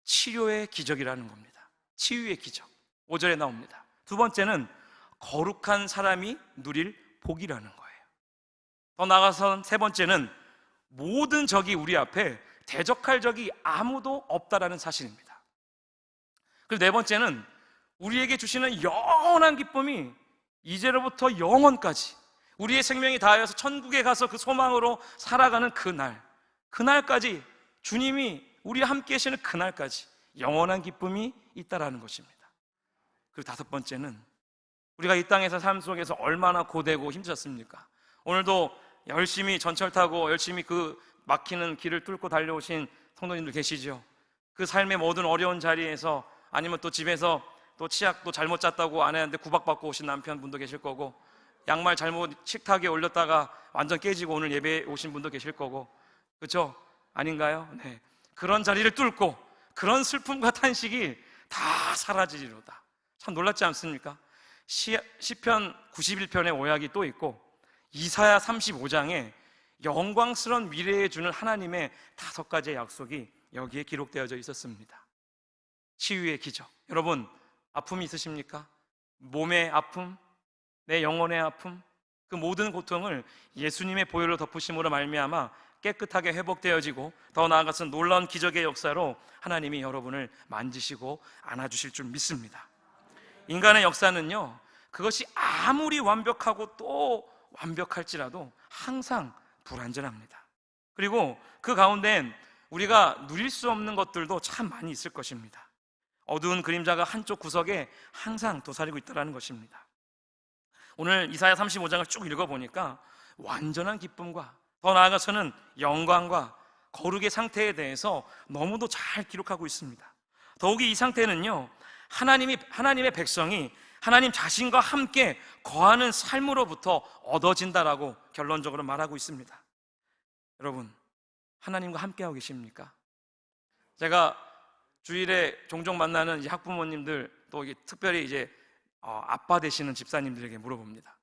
치료의 기적이라는 겁니다. 치유의 기적, 5절에 나옵니다. 두 번째는 거룩한 사람이 누릴 복이라는 거예요. 더 나아가서 세 번째는 모든 적이 우리 앞에 대적할 적이 아무도 없다라는 사실입니다. 그리고 네 번째는 우리에게 주시는 영원한 기쁨이 이제로부터 영원까지 우리의 생명이 다하여서 천국에 가서 그 소망으로 살아가는 그날까지, 주님이 우리와 함께 계시는 그날까지 영원한 기쁨이 있다라는 것입니다. 그리고 다섯 번째는 우리가 이 땅에서 삶 속에서 얼마나 고되고 힘드셨습니까? 오늘도 열심히 전철 타고 열심히 그 막히는 길을 뚫고 달려오신 성도님들 계시죠? 그 삶의 모든 어려운 자리에서, 아니면 또 집에서 또 치약도 잘못 짰다고 아내한테 구박받고 오신 남편분도 계실 거고, 양말 잘못 식탁에 올렸다가 완전 깨지고 오늘 예배에 오신 분도 계실 거고, 그렇죠? 아닌가요? 네. 그런 자리를 뚫고 그런 슬픔과 탄식이 다 사라지리로다. 참 놀랍지 않습니까? 시편 91편의 오약이 또 있고, 이사야 35장에 영광스러운 미래에 주는 하나님의 5가지의 약속이 여기에 기록되어져 있었습니다. 치유의 기적. 여러분, 아픔이 있으십니까? 몸의 아픔, 내 영혼의 아픔, 그 모든 고통을 예수님의 보혈로 덮으심으로 말미암아 깨끗하게 회복되어지고, 더 나아가서 놀라운 기적의 역사로 하나님이 여러분을 만지시고 안아주실 줄 믿습니다. 인간의 역사는요, 그것이 아무리 완벽하고 또 완벽할지라도 항상 불완전합니다. 그리고 그 가운데엔 우리가 누릴 수 없는 것들도 참 많이 있을 것입니다. 어두운 그림자가 한쪽 구석에 항상 도사리고 있다는 것입니다. 오늘 이사야 35장을 쭉 읽어보니까 완전한 기쁨과 더 나아가서는 영광과 거룩의 상태에 대해서 너무도 잘 기록하고 있습니다. 더욱이 이 상태는요, 하나님의 백성이 하나님 자신과 함께 거하는 삶으로부터 얻어진다라고 결론적으로 말하고 있습니다. 여러분, 하나님과 함께하고 계십니까? 제가 주일에 종종 만나는 이 학부모님들, 또 특별히 이제 아빠 되시는 집사님들에게 물어봅니다.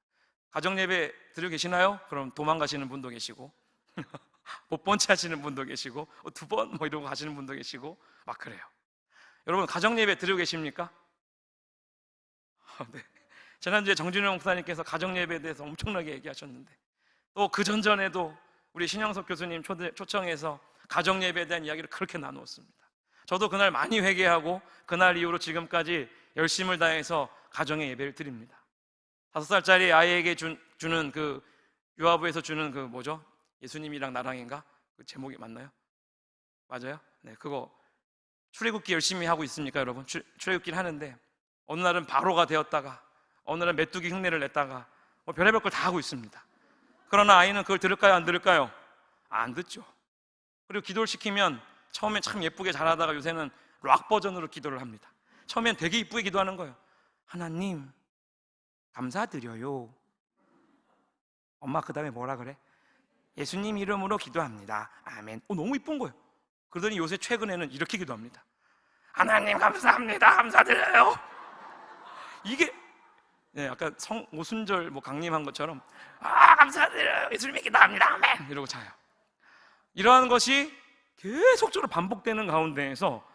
가정예배 드리고 계시나요? 그럼 도망가시는 분도 계시고 못 본 채 하시는 분도 계시고 2번 뭐 이러고 가시는 분도 계시고 막 그래요. 여러분, 가정예배 드리고 계십니까? 네. 지난주에 정진영 목사님께서 가정예배에 대해서 엄청나게 얘기하셨는데, 또 그 전전에도 우리 신영석 교수님 초청해서 가정예배에 대한 이야기를 그렇게 나누었습니다. 저도 그날 많이 회개하고 그날 이후로 지금까지 열심을 다해서 가정의 예배를 드립니다. 5살짜리 아이에게 주는 그 유아부에서 주는 그 뭐죠? 예수님이랑 나랑인가? 그 제목이 맞나요? 맞아요? 네, 그거 출애굽기 열심히 하고 있습니까, 여러분? 출애굽기를 하는데 어느 날은 바로가 되었다가 어느 날은 메뚜기 흉내를 냈다가 뭐 별의별 걸 다 하고 있습니다. 그러나 아이는 그걸 들을까요, 안 들을까요? 안 듣죠. 그리고 기도를 시키면 처음엔 참 예쁘게 잘하다가 요새는 락 버전으로 기도를 합니다. 처음엔 되게 이쁘게 기도하는 거예요. 하나님 감사드려요. 엄마 그 다음에 뭐라 그래? 예수님 이름으로 기도합니다. 아멘. 너무 이쁜 거예요. 그러더니 요새 최근에는 이렇게 기도합니다. 하나님 감사합니다. 감사드려요. 이게 네, 아까 오순절 뭐 강림한 것처럼 감사드려요. 예수님이 기도합니다. 아멘. 이러고 자요. 이러한 것이 계속적으로 반복되는 가운데에서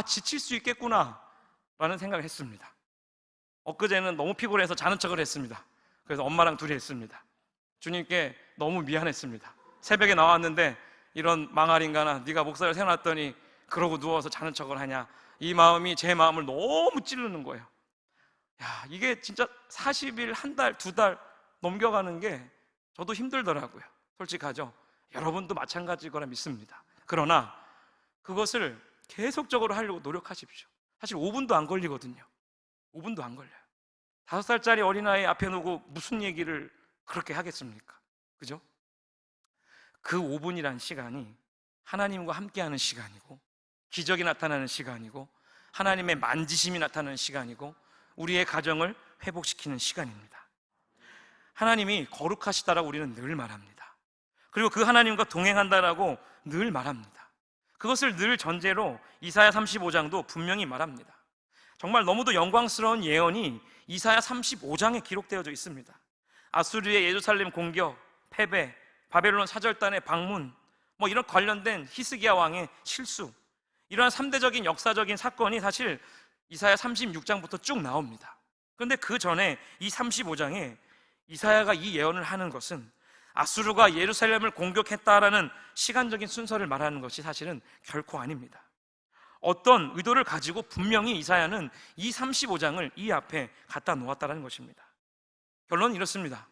지칠 수 있겠구나 라는 생각을 했습니다. 엊그제는 너무 피곤해서 자는 척을 했습니다. 그래서 엄마랑 둘이 했습니다. 주님께 너무 미안했습니다. 새벽에 나왔는데 이런 망할인간아, 네가 목사를 세워놨더니 그러고 누워서 자는 척을 하냐. 이 마음이 제 마음을 너무 찌르는 거예요. 이게 진짜 40일, 한 달, 2달 넘겨가는 게 저도 힘들더라고요. 솔직하죠? 여러분도 마찬가지일 거라 믿습니다. 그러나 그것을 계속적으로 하려고 노력하십시오. 사실 5분도 안 걸리거든요. 5분도 안 걸려요. 5살짜리 어린아이 앞에 놓고 무슨 얘기를 그렇게 하겠습니까? 그죠? 그 5분이란 시간이 하나님과 함께하는 시간이고, 기적이 나타나는 시간이고, 하나님의 만지심이 나타나는 시간이고, 우리의 가정을 회복시키는 시간입니다. 하나님이 거룩하시다라고 우리는 늘 말합니다. 그리고 그 하나님과 동행한다라고 늘 말합니다. 그것을 늘 전제로 이사야 35장도 분명히 말합니다. 정말 너무도 영광스러운 예언이 이사야 35장에 기록되어져 있습니다. 아수르의 예루살렘 공격, 패배, 바벨론 사절단의 방문, 뭐 이런 관련된 히스기야 왕의 실수, 이러한 3대적인 역사적인 사건이 사실 이사야 36장부터 쭉 나옵니다. 그런데 그 전에 이 35장에 이사야가 이 예언을 하는 것은 아수르가 예루살렘을 공격했다라는 시간적인 순서를 말하는 것이 사실은 결코 아닙니다. 어떤 의도를 가지고 분명히 이사야는 이 35장을 이 앞에 갖다 놓았다는 것입니다. 결론은 이렇습니다.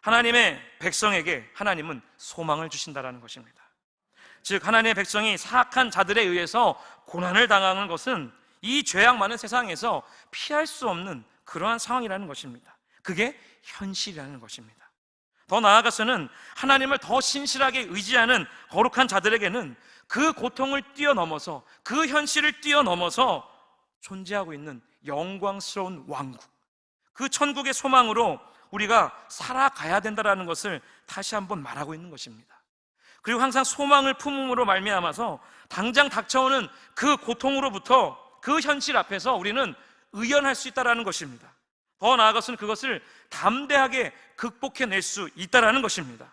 하나님의 백성에게 하나님은 소망을 주신다는 것입니다. 즉 하나님의 백성이 사악한 자들에 의해서 고난을 당하는 것은 이 죄악 많은 세상에서 피할 수 없는 그러한 상황이라는 것입니다. 그게 현실이라는 것입니다. 더 나아가서는 하나님을 더 신실하게 의지하는 거룩한 자들에게는 그 고통을 뛰어넘어서, 그 현실을 뛰어넘어서 존재하고 있는 영광스러운 왕국, 그 천국의 소망으로 우리가 살아가야 된다는 것을 다시 한번 말하고 있는 것입니다. 그리고 항상 소망을 품음으로 말미암아서 당장 닥쳐오는 그 고통으로부터, 그 현실 앞에서 우리는 의연할 수 있다는 것입니다. 더 나아가서는 그것을 담대하게 극복해낼 수 있다는 것입니다.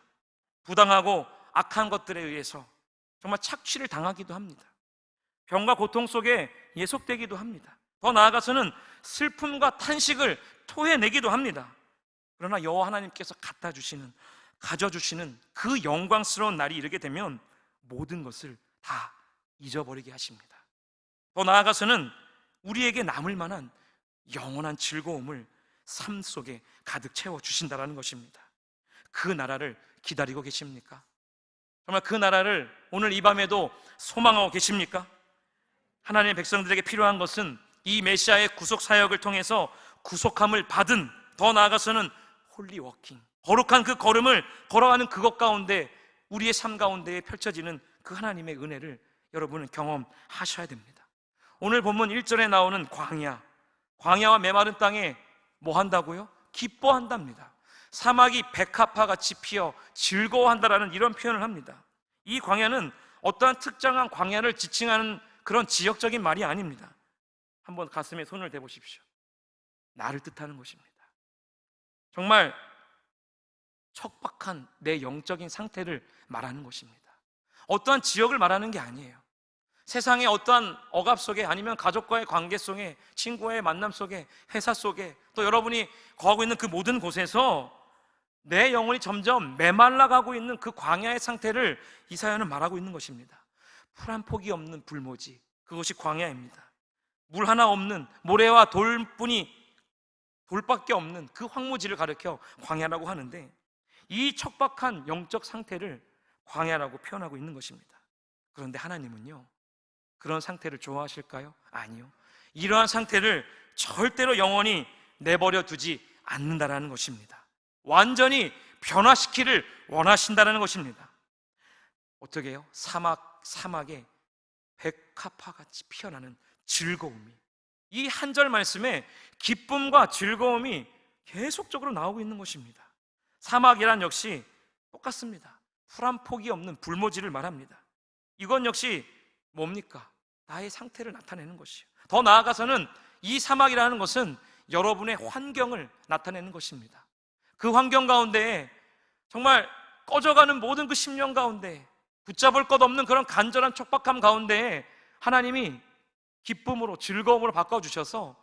부당하고 악한 것들에 의해서 정말 착취를 당하기도 합니다. 병과 고통 속에 예속되기도 합니다. 더 나아가서는 슬픔과 탄식을 토해내기도 합니다. 그러나 여호와 하나님께서 갖다 주시는, 가져주시는 그 영광스러운 날이 이르게 되면 모든 것을 다 잊어버리게 하십니다. 더 나아가서는 우리에게 남을 만한 영원한 즐거움을 삶 속에 가득 채워주신다는 것입니다. 그 나라를 기다리고 계십니까? 정말 그 나라를 오늘 이 밤에도 소망하고 계십니까? 하나님의 백성들에게 필요한 것은 이 메시아의 구속 사역을 통해서 구속함을 받은, 더 나아가서는 홀리 워킹, 거룩한 그 걸음을 걸어가는 그것 가운데 우리의 삶 가운데에 펼쳐지는 그 하나님의 은혜를 여러분은 경험하셔야 됩니다. 오늘 본문 1절에 나오는 광야와 메마른 땅에 뭐 한다고요? 기뻐한답니다. 사막이 백합화같이 피어 즐거워한다라는 이런 표현을 합니다. 이 광야는 어떠한 특정한 광야를 지칭하는 그런 지역적인 말이 아닙니다. 한번 가슴에 손을 대보십시오. 나를 뜻하는 것입니다. 정말 척박한 내 영적인 상태를 말하는 것입니다. 어떠한 지역을 말하는 게 아니에요. 세상의 어떠한 억압 속에, 아니면 가족과의 관계 속에, 친구와의 만남 속에, 회사 속에, 또 여러분이 거하고 있는 그 모든 곳에서 내 영혼이 점점 메말라가고 있는 그 광야의 상태를 이사야는 말하고 있는 것입니다. 풀 한 폭이 없는 불모지, 그것이 광야입니다. 물 하나 없는, 모래와 돌밖에 없는 그 황무지를 가리켜 광야라고 하는데, 이 척박한 영적 상태를 광야라고 표현하고 있는 것입니다. 그런데 하나님은요, 그런 상태를 좋아하실까요? 아니요. 이러한 상태를 절대로 영원히 내버려 두지 않는다라는 것입니다. 완전히 변화시키를 원하신다는 것입니다. 어떻게 해요? 사막에 백합화같이 피어나는 즐거움이, 이 한 절 말씀에 기쁨과 즐거움이 계속적으로 나오고 있는 것입니다. 사막이란 역시 똑같습니다. 풀 한 폭이 없는 불모지를 말합니다. 이건 역시 뭡니까? 나의 상태를 나타내는 것이에요. 더 나아가서는 이 사막이라는 것은 여러분의 환경을 나타내는 것입니다. 그 환경 가운데에 정말 꺼져가는 모든 그 심령 가운데, 붙잡을 것 없는 그런 간절한 촉박함 가운데에 하나님이 기쁨으로, 즐거움으로 바꿔주셔서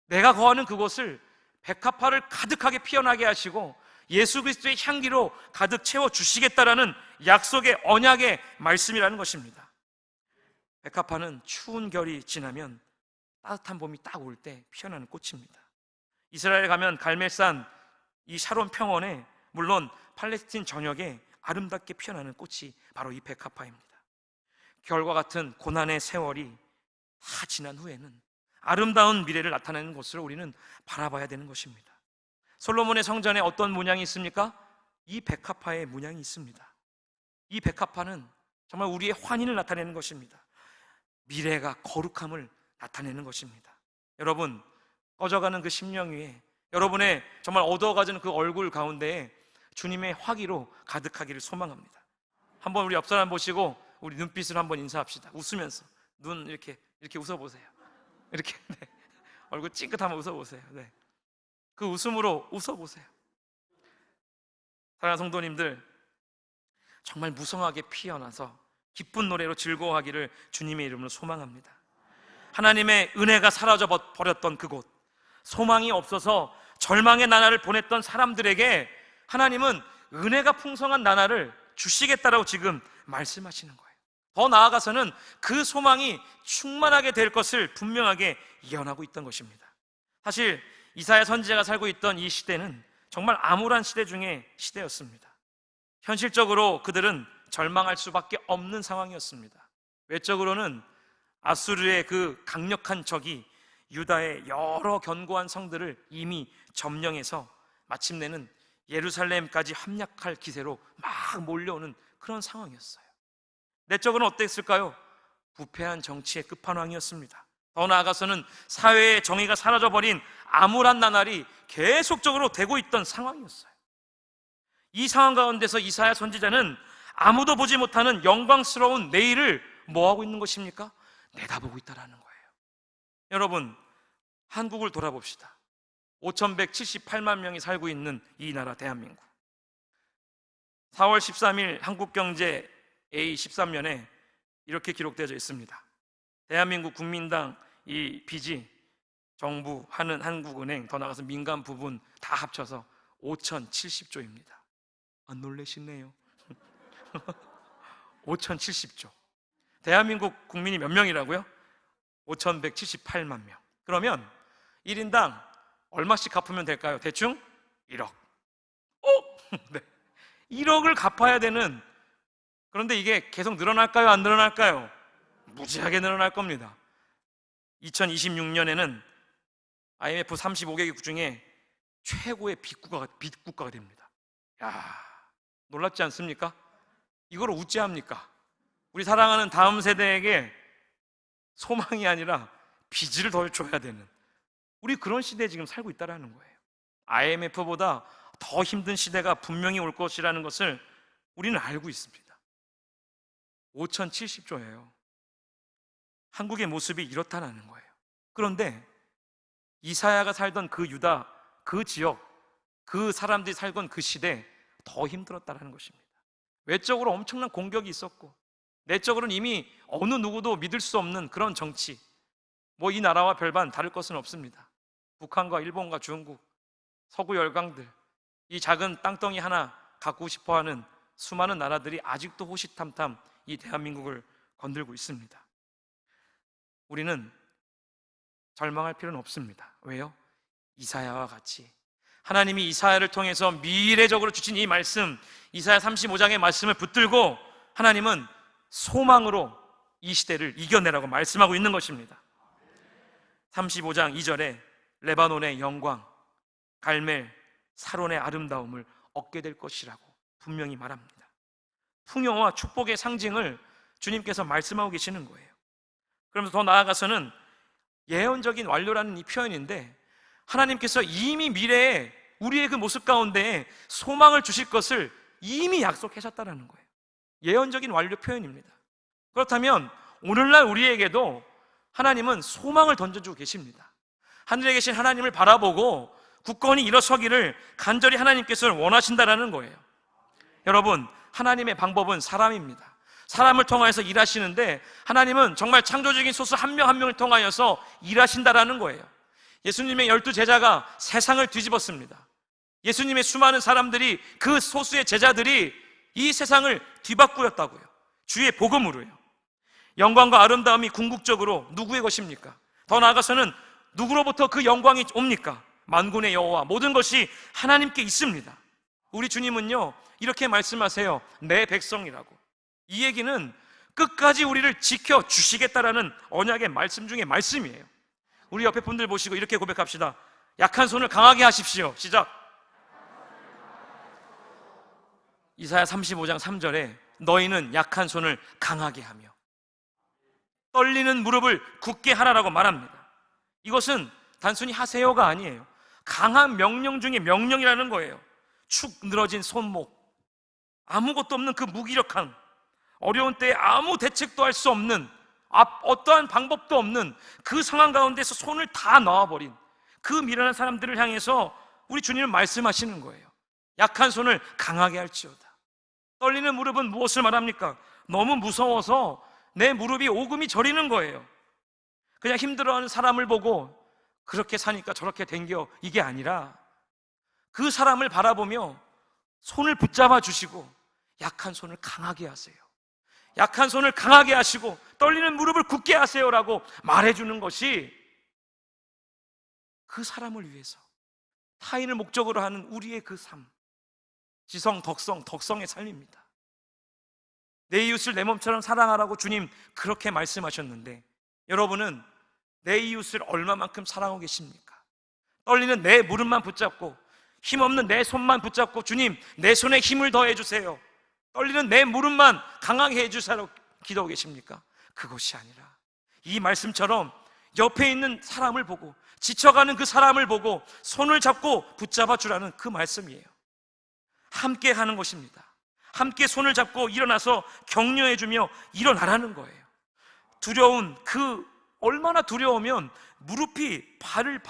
내가 거하는 그곳을 백합화를 가득하게 피어나게 하시고 예수 그리스도의 향기로 가득 채워주시겠다라는 약속의 언약의 말씀이라는 것입니다. 백합화는 추운 겨울이 지나면 따뜻한 봄이 딱 올 때 피어나는 꽃입니다. 이스라엘에 가면 갈멜산 이 샤론 평원에, 물론 팔레스틴 전역에 아름답게 피어나는 꽃이 바로 이 백합화입니다. 겨울과 같은 고난의 세월이 다 지난 후에는 아름다운 미래를 나타내는 것으로 우리는 바라봐야 되는 것입니다. 솔로몬의 성전에 어떤 문양이 있습니까? 이 백합화의 문양이 있습니다. 이 백합화는 정말 우리의 환인을 나타내는 것입니다. 미래가 거룩함을 나타내는 것입니다. 여러분, 꺼져가는 그 심령 위에, 여러분의 정말 어두워가는 그 얼굴 가운데에 주님의 화기로 가득하기를 소망합니다. 한번 우리 옆 사람 보시고 우리 눈빛을 한번 인사합시다. 웃으면서 눈 이렇게 웃어보세요. 이렇게 네. 얼굴 찡긋하면 웃어보세요. 네. 그 웃음으로 웃어보세요. 사랑하는 성도님들, 정말 무성하게 피어나서 기쁜 노래로 즐거워하기를 주님의 이름으로 소망합니다. 하나님의 은혜가 사라져 버렸던 그곳, 소망이 없어서 절망의 나날을 보냈던 사람들에게 하나님은 은혜가 풍성한 나날을 주시겠다라고 지금 말씀하시는 거예요. 더 나아가서는 그 소망이 충만하게 될 것을 분명하게 예언하고 있던 것입니다. 사실 이사야 선지자가 살고 있던 이 시대는 정말 암울한 시대 중에 시대였습니다. 현실적으로 그들은 절망할 수밖에 없는 상황이었습니다. 외적으로는 아수르의 그 강력한 적이 유다의 여러 견고한 성들을 이미 점령해서 마침내는 예루살렘까지 함락할 기세로 막 몰려오는 그런 상황이었어요. 내적으로는 어땠을까요? 부패한 정치의 끝판왕이었습니다. 더 나아가서는 사회의 정의가 사라져버린 암울한 나날이 계속적으로 되고 있던 상황이었어요. 이 상황 가운데서 이사야 선지자는 아무도 보지 못하는 영광스러운 내일을 뭐하고 있는 것입니까? 내다보고 있다라는 거예요. 여러분, 한국을 돌아봅시다. 5,178만 명이 살고 있는 이 나라 대한민국. 4월 13일 한국경제 A13년에 이렇게 기록되어져 있습니다. 대한민국 국민당 이 빚이 정부 하는 한국은행, 더 나아가서 민간 부분 다 합쳐서 5,070조입니다. 안 놀라시네요. 5,070조. 대한민국 국민이 몇 명이라고요? 5,178만 명. 그러면 1인당 얼마씩 갚으면 될까요? 대충 1억. 네. 1억을 갚아야 되는, 그런데 이게 계속 늘어날까요? 안 늘어날까요? 무지하게 늘어날 겁니다. 2026년에는 IMF 35개국 중에 최고의 빚국가가 됩니다. 야, 놀랍지 않습니까? 이걸 어찌합니까? 우리 사랑하는 다음 세대에게 소망이 아니라 빚을 더 줘야 되는, 우리 그런 시대에 지금 살고 있다는 거예요. IMF보다 더 힘든 시대가 분명히 올 것이라는 것을 우리는 알고 있습니다. 5070조예요. 한국의 모습이 이렇다는 거예요. 그런데 이사야가 살던 그 유다, 그 지역, 그 사람들이 살던 그 시대 더 힘들었다는 것입니다. 외적으로 엄청난 공격이 있었고, 내적으로는 이미 어느 누구도 믿을 수 없는 그런 정치, 뭐 이 나라와 별반 다를 것은 없습니다. 북한과 일본과 중국, 서구 열강들, 이 작은 땅덩이 하나 갖고 싶어하는 수많은 나라들이 아직도 호시탐탐 이 대한민국을 건들고 있습니다. 우리는 절망할 필요는 없습니다. 왜요? 이사야와 같이 하나님이 이사야를 통해서 미래적으로 주신 이 말씀, 이사야 35장의 말씀을 붙들고 하나님은 소망으로 이 시대를 이겨내라고 말씀하고 있는 것입니다. 35장 2절에 레바논의 영광, 갈멜, 사론의 아름다움을 얻게 될 것이라고 분명히 말합니다. 풍요와 축복의 상징을 주님께서 말씀하고 계시는 거예요. 그러면서 더 나아가서는 예언적인 완료라는 이 표현인데, 하나님께서 이미 미래에 우리의 그 모습 가운데 소망을 주실 것을 이미 약속하셨다는 거예요. 예언적인 완료 표현입니다. 그렇다면 오늘날 우리에게도 하나님은 소망을 던져주고 계십니다. 하늘에 계신 하나님을 바라보고 굳건히 일어서기를 간절히 하나님께서 원하신다라는 거예요. 여러분, 하나님의 방법은 사람입니다. 사람을 통하여서 일하시는데, 하나님은 정말 창조적인 소수 한 명 한 명을 통하여서 일하신다라는 거예요. 예수님의 12제자가 세상을 뒤집었습니다. 예수님의 수많은 사람들이, 그 소수의 제자들이 이 세상을 뒤바꾸었다고요. 주의 복음으로요. 영광과 아름다움이 궁극적으로 누구의 것입니까? 더 나아가서는 누구로부터 그 영광이 옵니까? 만군의 여호와, 모든 것이 하나님께 있습니다. 우리 주님은요, 이렇게 말씀하세요. 내 백성이라고. 이 얘기는 끝까지 우리를 지켜주시겠다라는 언약의 말씀 중에 말씀이에요. 우리 옆에 분들 보시고 이렇게 고백합시다. 약한 손을 강하게 하십시오. 시작. 이사야 35장 3절에 너희는 약한 손을 강하게 하며 떨리는 무릎을 굳게 하라라고 말합니다. 이것은 단순히 하세요가 아니에요. 강한 명령 중에 명령이라는 거예요. 축 늘어진 손목, 아무것도 없는 그 무기력함, 어려운 때에 아무 대책도 할 수 없는, 어떠한 방법도 없는 그 상황 가운데서 손을 다 놔버린 그 미련한 사람들을 향해서 우리 주님은 말씀하시는 거예요. 약한 손을 강하게 할지어다. 떨리는 무릎은 무엇을 말합니까? 너무 무서워서 내 무릎이 오금이 저리는 거예요. 그냥 힘들어하는 사람을 보고 그렇게 사니까 저렇게 댕겨, 이게 아니라 그 사람을 바라보며 손을 붙잡아 주시고 약한 손을 강하게 하세요. 약한 손을 강하게 하시고 떨리는 무릎을 굳게 하세요라고 말해주는 것이 그 사람을 위해서 타인을 목적으로 하는 우리의 그 삶, 지성, 덕성의 삶입니다. 내 이웃을 내 몸처럼 사랑하라고 주님 그렇게 말씀하셨는데, 여러분은 내 이웃을 얼마만큼 사랑하고 계십니까? 떨리는 내 무릎만 붙잡고, 힘없는 내 손만 붙잡고 주님 내 손에 힘을 더해 주세요, 떨리는 내 무릎만 강하게 해주세요 기도하고 계십니까? 그것이 아니라 이 말씀처럼 옆에 있는 사람을 보고, 지쳐가는 그 사람을 보고 손을 잡고 붙잡아 주라는 그 말씀이에요. 함께 하는 것입니다. 함께 손을 잡고 일어나서 격려해 주며 일어나라는 거예요. 두려운 그, 얼마나 두려우면 무릎이 바들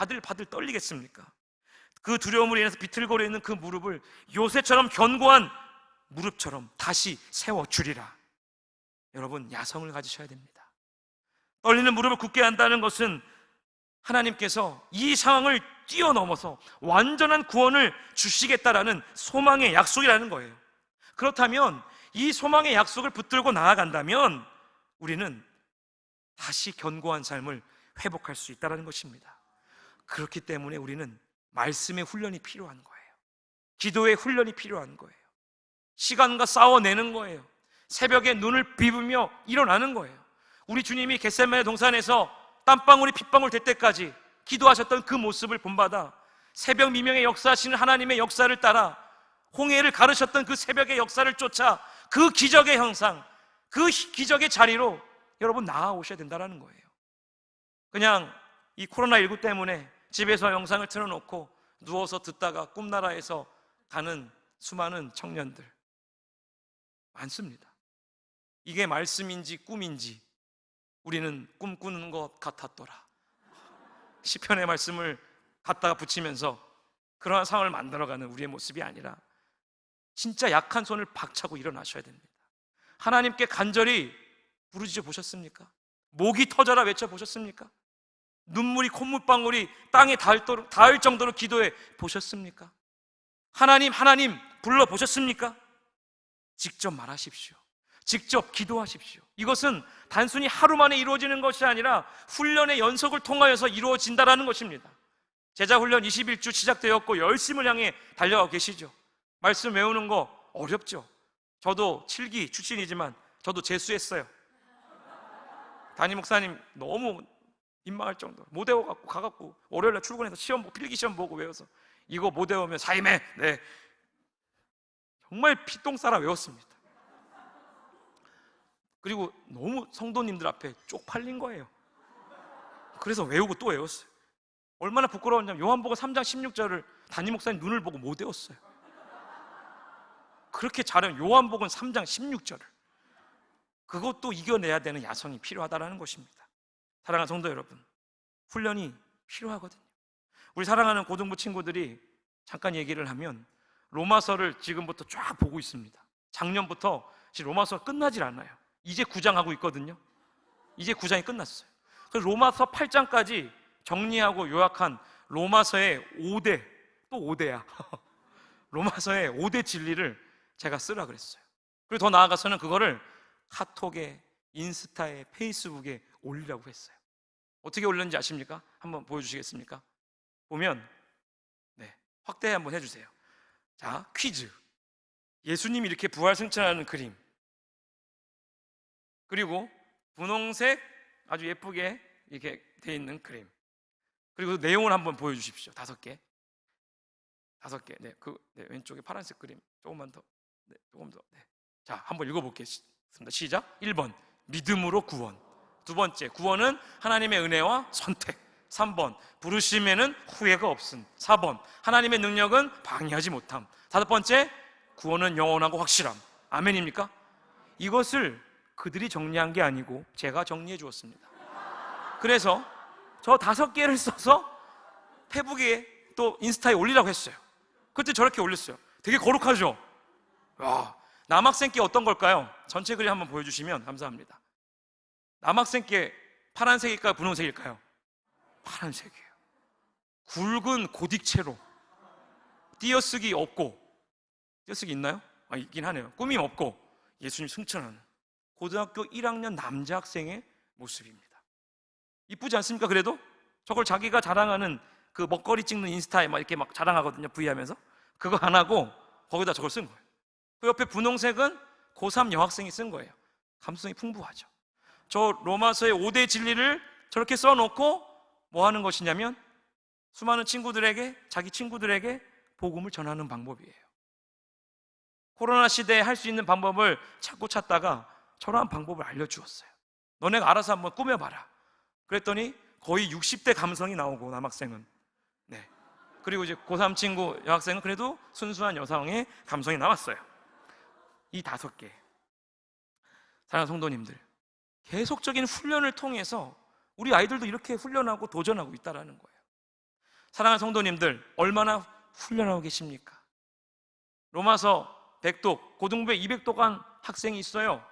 떨리겠습니까? 그 두려움으로 인해서 비틀거려 있는 그 무릎을 요새처럼 견고한 무릎처럼 다시 세워주리라. 여러분, 야성을 가지셔야 됩니다. 떨리는 무릎을 굳게 한다는 것은 하나님께서 이 상황을 뛰어넘어서 완전한 구원을 주시겠다라는 소망의 약속이라는 거예요. 그렇다면 이 소망의 약속을 붙들고 나아간다면 우리는 다시 견고한 삶을 회복할 수 있다는 것입니다. 그렇기 때문에 우리는 말씀의 훈련이 필요한 거예요. 기도의 훈련이 필요한 거예요. 시간과 싸워내는 거예요. 새벽에 눈을 비비며 일어나는 거예요. 우리 주님이 겟세마네 동산에서 땀방울이 핏방울 될 때까지 기도하셨던 그 모습을 본받아 새벽 미명에 역사하시는 하나님의 역사를 따라 홍해를 가르셨던 그 새벽의 역사를 쫓아 그 기적의 형상, 그 기적의 자리로 여러분 나아오셔야 된다는 거예요. 그냥 이 코로나19 때문에 집에서 영상을 틀어놓고 누워서 듣다가 꿈나라에서 가는 수많은 청년들 많습니다. 이게 말씀인지 꿈인지 우리는 꿈꾸는 것 같았더라. 시편의 말씀을 갖다가 붙이면서 그러한 상황을 만들어가는 우리의 모습이 아니라 진짜 약한 손을 박차고 일어나셔야 됩니다. 하나님께 간절히 부르짖어 보셨습니까? 목이 터져라 외쳐 보셨습니까? 눈물이 콧물방울이 땅에 닿을 정도로 기도해 보셨습니까? 하나님 불러 보셨습니까? 직접 말하십시오. 직접 기도하십시오. 이것은 단순히 하루 만에 이루어지는 것이 아니라 훈련의 연속을 통하여서 이루어진다는 것입니다. 제자훈련 21주 시작되었고 열심을 향해 달려가고 계시죠. 말씀 외우는 거 어렵죠. 저도 7기 출신이지만 저도 재수했어요. 담임 목사님 너무 민망할 정도로 못 외워갖고 가갖고 월요일날 출근해서 시험 보고 필기시험 보고 외워서 이거 못 외우면 사임해. 네, 정말 피똥 싸라 외웠습니다. 그리고 너무 성도님들 앞에 쪽팔린 거예요. 그래서 외우고 또 외웠어요. 얼마나 부끄러웠냐면 요한복음 3장 16절을 담임 목사님 눈을 보고 못 외웠어요. 그렇게 잘하면 요한복음 3장 16절을 그것도 이겨내야 되는 야성이 필요하다는 것입니다. 사랑하는 성도 여러분, 훈련이 필요하거든요. 우리 사랑하는 고등부 친구들이 잠깐 얘기를 하면 로마서를 지금부터 쫙 보고 있습니다. 작년부터 지금 로마서가 끝나질 않아요. 이제 9장 하고 있거든요. 이제 9장이 끝났어요. 그래서 로마서 8장까지 정리하고 요약한 로마서의 5대, 또 5대야 로마서의 5대 진리를 제가 쓰라 그랬어요. 그리고 더 나아가서는 그거를 카톡에, 인스타에, 페이스북에 올리라고 했어요. 어떻게 올렸는지 아십니까? 한번 보여주시겠습니까? 보면 확대 한번 해주세요. 자, 퀴즈. 예수님이 이렇게 부활 승천하는 그림, 그리고 분홍색 아주 예쁘게 이렇게 돼 있는 그림, 그리고 내용을 한번 보여주십시오. 5개. 네, 왼쪽에 파란색 그림 조금만 더. 네, 조금 더. 네. 자, 한번 읽어보겠습니다. 시작. 1번 믿음으로 구원. 2번째 구원은 하나님의 은혜와 선택. 3번 부르심에는 후회가 없음. 4번 하나님의 능력은 방해하지 못함. 5번째 구원은 영원하고 확실함. 아멘입니까? 이것을 그들이 정리한 게 아니고 제가 정리해 주었습니다. 그래서 저 5개를 써서 페북에 또 인스타에 올리라고 했어요. 그때 저렇게 올렸어요. 되게 거룩하죠? 와, 남학생께 어떤 걸까요? 전체 그림 한번 보여주시면 감사합니다. 남학생께 파란색일까요? 분홍색일까요? 파란색이에요. 굵은 고딕체로 띄어쓰기 없고, 띄어쓰기 있나요? 있긴 하네요. 꾸밈 없고 예수님 승천하는 고등학교 1학년 남자 학생의 모습입니다. 이쁘지 않습니까? 그래도 저걸 자기가 자랑하는 그 먹거리 찍는 인스타에 막 이렇게 막 자랑하거든요. V하면서. 그거 안 하고 거기다 저걸 쓴 거예요. 그 옆에 분홍색은 고3 여학생이 쓴 거예요. 감성이 풍부하죠. 저 로마서의 5대 진리를 저렇게 써놓고 뭐 하는 것이냐면 수많은 친구들에게, 자기 친구들에게 복음을 전하는 방법이에요. 코로나 시대에 할 수 있는 방법을 찾다가 저러한 방법을 알려주었어요. 너네가 알아서 한번 꾸며봐라. 그랬더니 거의 60대 감성이 나오고, 남학생은. 네. 그리고 이제 고3 친구 여학생은 그래도 순수한 여성의 감성이 나왔어요. 이 5개. 사랑하는 성도님들, 계속적인 훈련을 통해서 우리 아이들도 이렇게 훈련하고 도전하고 있다는 거예요. 사랑하는 성도님들, 얼마나 훈련하고 계십니까? 로마서 100독, 고등부에 200독한 학생이 있어요.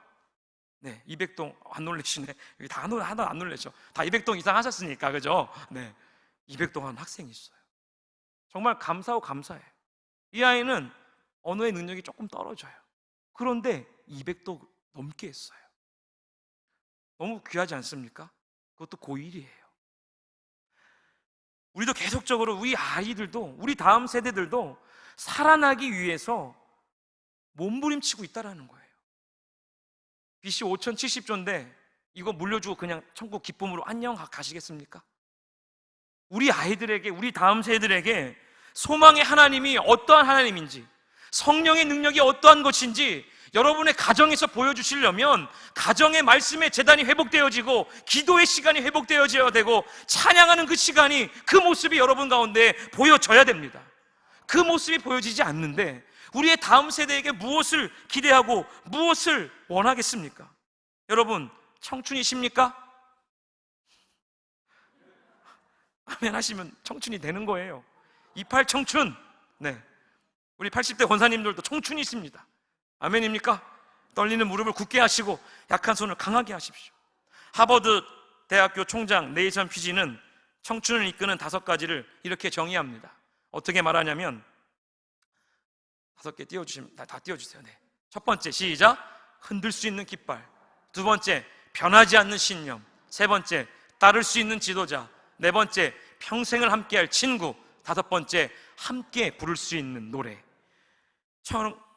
네, 200동 안 놀래시네. 여기 다 하나 안 놀래죠. 다 200동 이상 하셨으니까, 그죠? 네, 200동안 학생이 있어요. 정말 감사하고 감사해요. 이 아이는 언어의 능력이 조금 떨어져요. 그런데 200도 넘게 했어요. 너무 귀하지 않습니까? 그것도 고1이에요. 우리도 계속적으로 우리 아이들도, 우리 다음 세대들도 살아나기 위해서 몸부림치고 있다는 거예요. BC 5070조인데 이거 물려주고 그냥 천국 기쁨으로 안녕 가시겠습니까? 우리 아이들에게, 우리 다음 세대들에게 소망의 하나님이 어떠한 하나님인지, 성령의 능력이 어떠한 것인지 여러분의 가정에서 보여주시려면 가정의 말씀의 재단이 회복되어지고 기도의 시간이 회복되어져야 되고 찬양하는 그 시간이, 그 모습이 여러분 가운데 보여져야 됩니다. 그 모습이 보여지지 않는데 우리의 다음 세대에게 무엇을 기대하고 무엇을 원하겠습니까? 여러분, 청춘이십니까? 아멘 하시면 청춘이 되는 거예요. 28 청춘. 네, 우리 80대 권사님들도 청춘이 있습니다. 아멘입니까? 떨리는 무릎을 굳게 하시고 약한 손을 강하게 하십시오. 하버드 대학교 총장 네이선 피지는 청춘을 이끄는 5가지를 이렇게 정의합니다. 어떻게 말하냐면, 5개 띄워주시면 다 띄워주세요. 네. 첫 번째, 시작. 흔들 수 있는 깃발. 두 번째, 변하지 않는 신념. 세 번째, 따를 수 있는 지도자. 네 번째, 평생을 함께할 친구. 5번째, 함께 부를 수 있는 노래.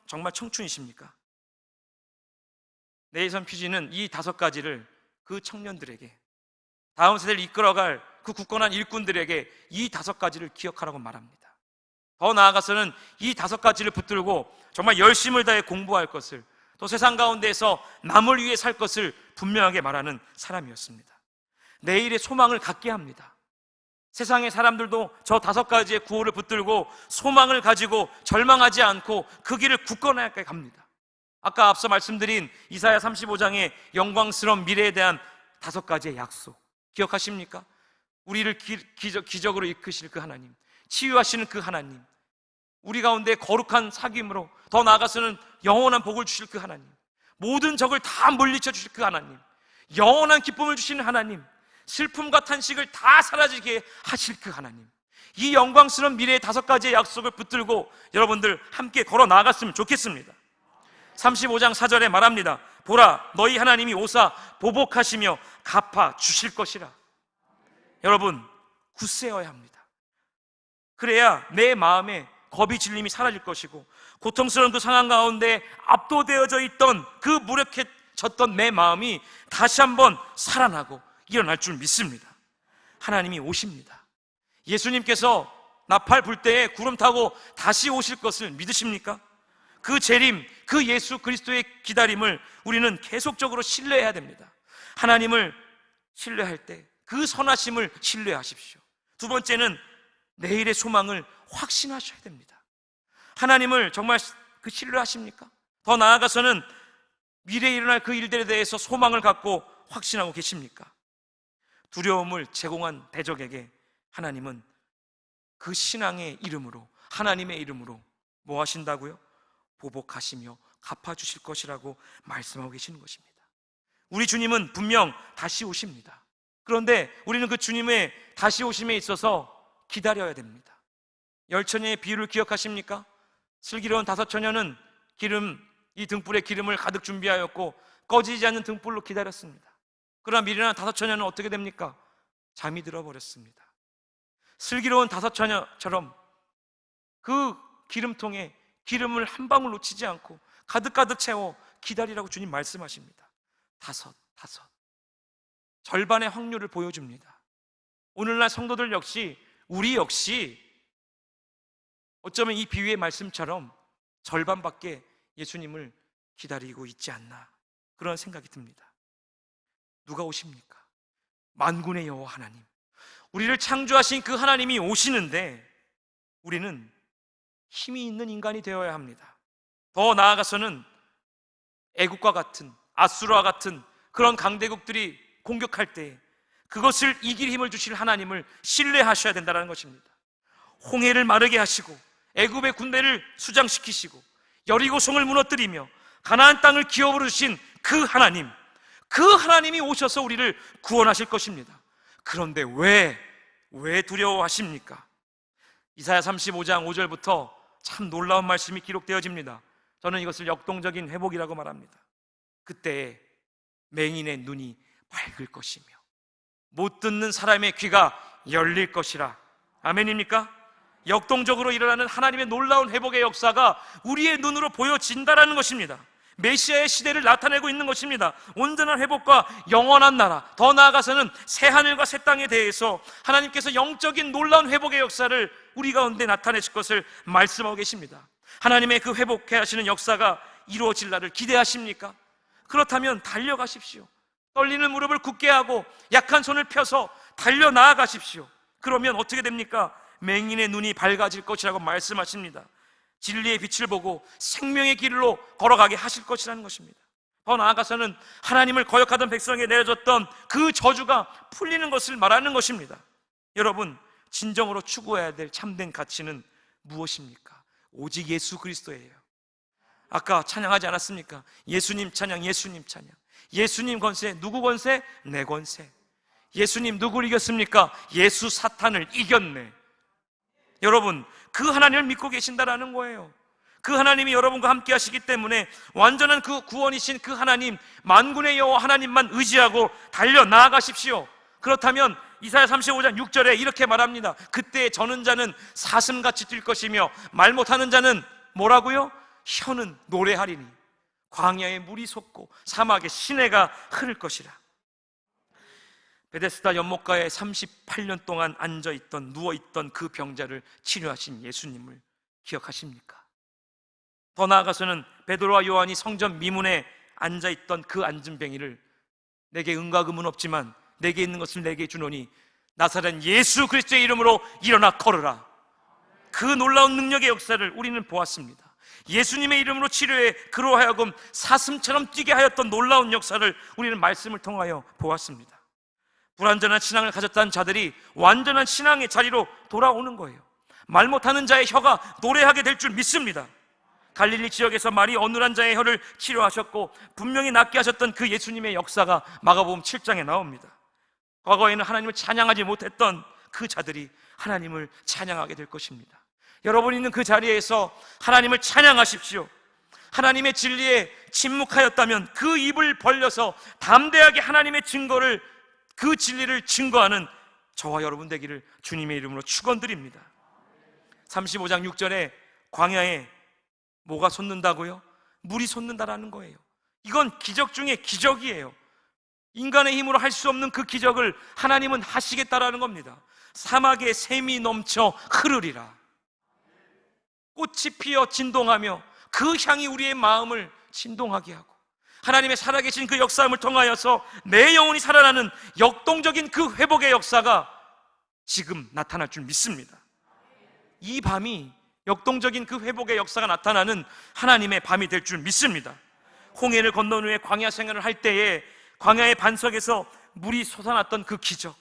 정말 청춘이십니까? 네이선 피지는 이 5가지를 그 청년들에게, 다음 세대를 이끌어갈 그 굳건한 일꾼들에게 이 5가지를 기억하라고 말합니다. 더 나아가서는 이 5가지를 붙들고 정말 열심을 다해 공부할 것을, 또 세상 가운데에서 남을 위해 살 것을 분명하게 말하는 사람이었습니다. 내일의 소망을 갖게 합니다. 세상의 사람들도 저 5가지의 구호를 붙들고 소망을 가지고 절망하지 않고 그 길을 굳건하게 갑니다. 아까 앞서 말씀드린 이사야 35장의 영광스러운 미래에 대한 5가지의 약속 기억하십니까? 우리를 기적으로 이끄실 그 하나님, 치유하시는 그 하나님, 우리 가운데 거룩한 사귐으로 더 나아가서는 영원한 복을 주실 그 하나님, 모든 적을 다 물리쳐 주실 그 하나님, 영원한 기쁨을 주시는 하나님, 슬픔과 탄식을 다 사라지게 하실 그 하나님, 이 영광스러운 미래의 5가지의 약속을 붙들고 여러분들 함께 걸어 나아갔으면 좋겠습니다. 35장 4절에 말합니다. 보라, 너희 하나님이 오사 보복하시며 갚아 주실 것이라. 여러분, 굳세어야 합니다. 그래야 내 마음에 겁이 질림이 사라질 것이고, 고통스러운 그 상황 가운데 압도되어져 있던 그 무력해졌던 내 마음이 다시 한번 살아나고 일어날 줄 믿습니다. 하나님이 오십니다. 예수님께서 나팔 불 때에 구름 타고 다시 오실 것을 믿으십니까? 그 재림, 그 예수 그리스도의 기다림을 우리는 계속적으로 신뢰해야 됩니다. 하나님을 신뢰할 때 그 선하심을 신뢰하십시오. 두 번째는 내일의 소망을 확신하셔야 됩니다. 하나님을 정말 그 신뢰하십니까? 더 나아가서는 미래에 일어날 그 일들에 대해서 소망을 갖고 확신하고 계십니까? 두려움을 제공한 대적에게 하나님은 그 신앙의 이름으로, 하나님의 이름으로 뭐 하신다고요? 보복하시며 갚아주실 것이라고 말씀하고 계시는 것입니다. 우리 주님은 분명 다시 오십니다. 그런데 우리는 그 주님의 다시 오심에 있어서 기다려야 됩니다. 열처녀의 비유를 기억하십니까? 슬기로운 5처녀는 이 등불에 기름을 가득 준비하였고 꺼지지 않는 등불로 기다렸습니다. 그러나 미련한 5처녀는 어떻게 됩니까? 잠이 들어버렸습니다. 슬기로운 5처녀처럼 그 기름통에 기름을 한 방울 놓치지 않고 가득가득 채워 기다리라고 주님 말씀하십니다. 5. 절반의 확률을 보여줍니다. 오늘날 성도들 역시, 우리 역시 어쩌면 이 비유의 말씀처럼 절반밖에 예수님을 기다리고 있지 않나, 그런 생각이 듭니다. 누가 오십니까? 만군의 여호와 하나님, 우리를 창조하신 그 하나님이 오시는데 우리는 힘이 있는 인간이 되어야 합니다. 더 나아가서는 애국과 같은, 아수르와 같은 그런 강대국들이 공격할 때 그것을 이길 힘을 주실 하나님을 신뢰하셔야 된다는 것입니다. 홍해를 마르게 하시고 애굽의 군대를 수장시키시고 여리고성을 무너뜨리며 가나안 땅을 기업으로 주신 그 하나님, 그 하나님이 오셔서 우리를 구원하실 것입니다. 그런데 왜 두려워하십니까? 이사야 35장 5절부터 참 놀라운 말씀이 기록되어집니다. 저는 이것을 역동적인 회복이라고 말합니다. 그때 맹인의 눈이 밝을 것이며 못 듣는 사람의 귀가 열릴 것이라. 아멘입니까? 역동적으로 일어나는 하나님의 놀라운 회복의 역사가 우리의 눈으로 보여진다라는 것입니다. 메시아의 시대를 나타내고 있는 것입니다. 온전한 회복과 영원한 나라, 더 나아가서는 새 하늘과 새 땅에 대해서 하나님께서 영적인 놀라운 회복의 역사를 우리 가운데 나타내실 것을 말씀하고 계십니다. 하나님의 그 회복해 하시는 역사가 이루어질 날을 기대하십니까? 그렇다면 달려가십시오. 떨리는 무릎을 굳게 하고 약한 손을 펴서 달려 나아가십시오. 그러면 어떻게 됩니까? 맹인의 눈이 밝아질 것이라고 말씀하십니다. 진리의 빛을 보고 생명의 길로 걸어가게 하실 것이라는 것입니다. 더 나아가서는 하나님을 거역하던 백성에게 내려졌던 그 저주가 풀리는 것을 말하는 것입니다. 여러분, 진정으로 추구해야 될 참된 가치는 무엇입니까? 오직 예수 그리스도예요. 아까 찬양하지 않았습니까? 예수님 찬양, 예수님 찬양. 예수님 권세, 누구 권세? 내 권세. 예수님 누구를 이겼습니까? 예수 사탄을 이겼네. 여러분, 그 하나님을 믿고 계신다라는 거예요. 그 하나님이 여러분과 함께 하시기 때문에 완전한 그 구원이신 그 하나님, 만군의 여호와 하나님만 의지하고 달려 나아가십시오. 그렇다면 이사야 35장 6절에 이렇게 말합니다. 그때 저는 자는 사슴같이 뛸 것이며 말 못하는 자는 뭐라고요? 혀는 노래하리니 광야에 물이 솟고 사막에 시내가 흐를 것이라. 베데스다 연못가에 38년 동안 앉아있던, 누워있던 그 병자를 치료하신 예수님을 기억하십니까? 더 나아가서는 베드로와 요한이 성전 미문에 앉아있던 그 앉은뱅이를 내게 은과 금은 없지만 내게 있는 것을 내게 주노니 나사렛 예수 그리스도의 이름으로 일어나 걸으라. 그 놀라운 능력의 역사를 우리는 보았습니다. 예수님의 이름으로 치료해 그로 하여금 사슴처럼 뛰게 하였던 놀라운 역사를 우리는 말씀을 통하여 보았습니다. 불완전한 신앙을 가졌다는 자들이 완전한 신앙의 자리로 돌아오는 거예요. 말 못하는 자의 혀가 노래하게 될 줄 믿습니다. 갈릴리 지역에서 말이 어눌한 자의 혀를 치료하셨고 분명히 낫게 하셨던 그 예수님의 역사가 마가복음 7장에 나옵니다. 과거에는 하나님을 찬양하지 못했던 그 자들이 하나님을 찬양하게 될 것입니다. 여러분 있는 그 자리에서 하나님을 찬양하십시오. 하나님의 진리에 침묵하였다면 그 입을 벌려서 담대하게 하나님의 증거를, 그 진리를 증거하는 저와 여러분 되기를 주님의 이름으로 축원드립니다. 35장 6절에 광야에 뭐가 솟는다고요? 물이 솟는다라는 거예요. 이건 기적 중에 기적이에요. 인간의 힘으로 할 수 없는 그 기적을 하나님은 하시겠다라는 겁니다. 사막에 샘이 넘쳐 흐르리라. 꽃이 피어 진동하며 그 향이 우리의 마음을 진동하게 하고 하나님의 살아계신 그 역사함을 통하여서 내 영혼이 살아나는 역동적인 그 회복의 역사가 지금 나타날 줄 믿습니다. 이 밤이 역동적인 그 회복의 역사가 나타나는 하나님의 밤이 될 줄 믿습니다. 홍해를 건넌 후에 광야 생활을 할 때에 광야의 반석에서 물이 솟아났던 그 기적,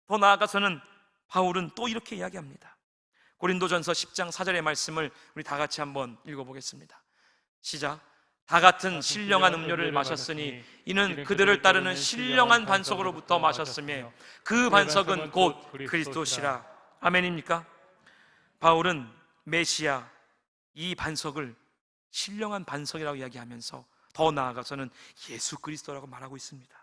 더 나아가서는 바울은 또 이렇게 이야기합니다. 고린도전서 10장 4절의 말씀을 우리 다 같이 한번 읽어보겠습니다. 시작. 다 같은 신령한 음료를 마셨으니 이는 그들을 따르는 신령한 반석으로부터 마셨으며 그 반석은 곧 그리스도시라. 아멘입니까? 바울은 메시아, 이 반석을 신령한 반석이라고 이야기하면서 더 나아가서는 예수 그리스도라고 말하고 있습니다.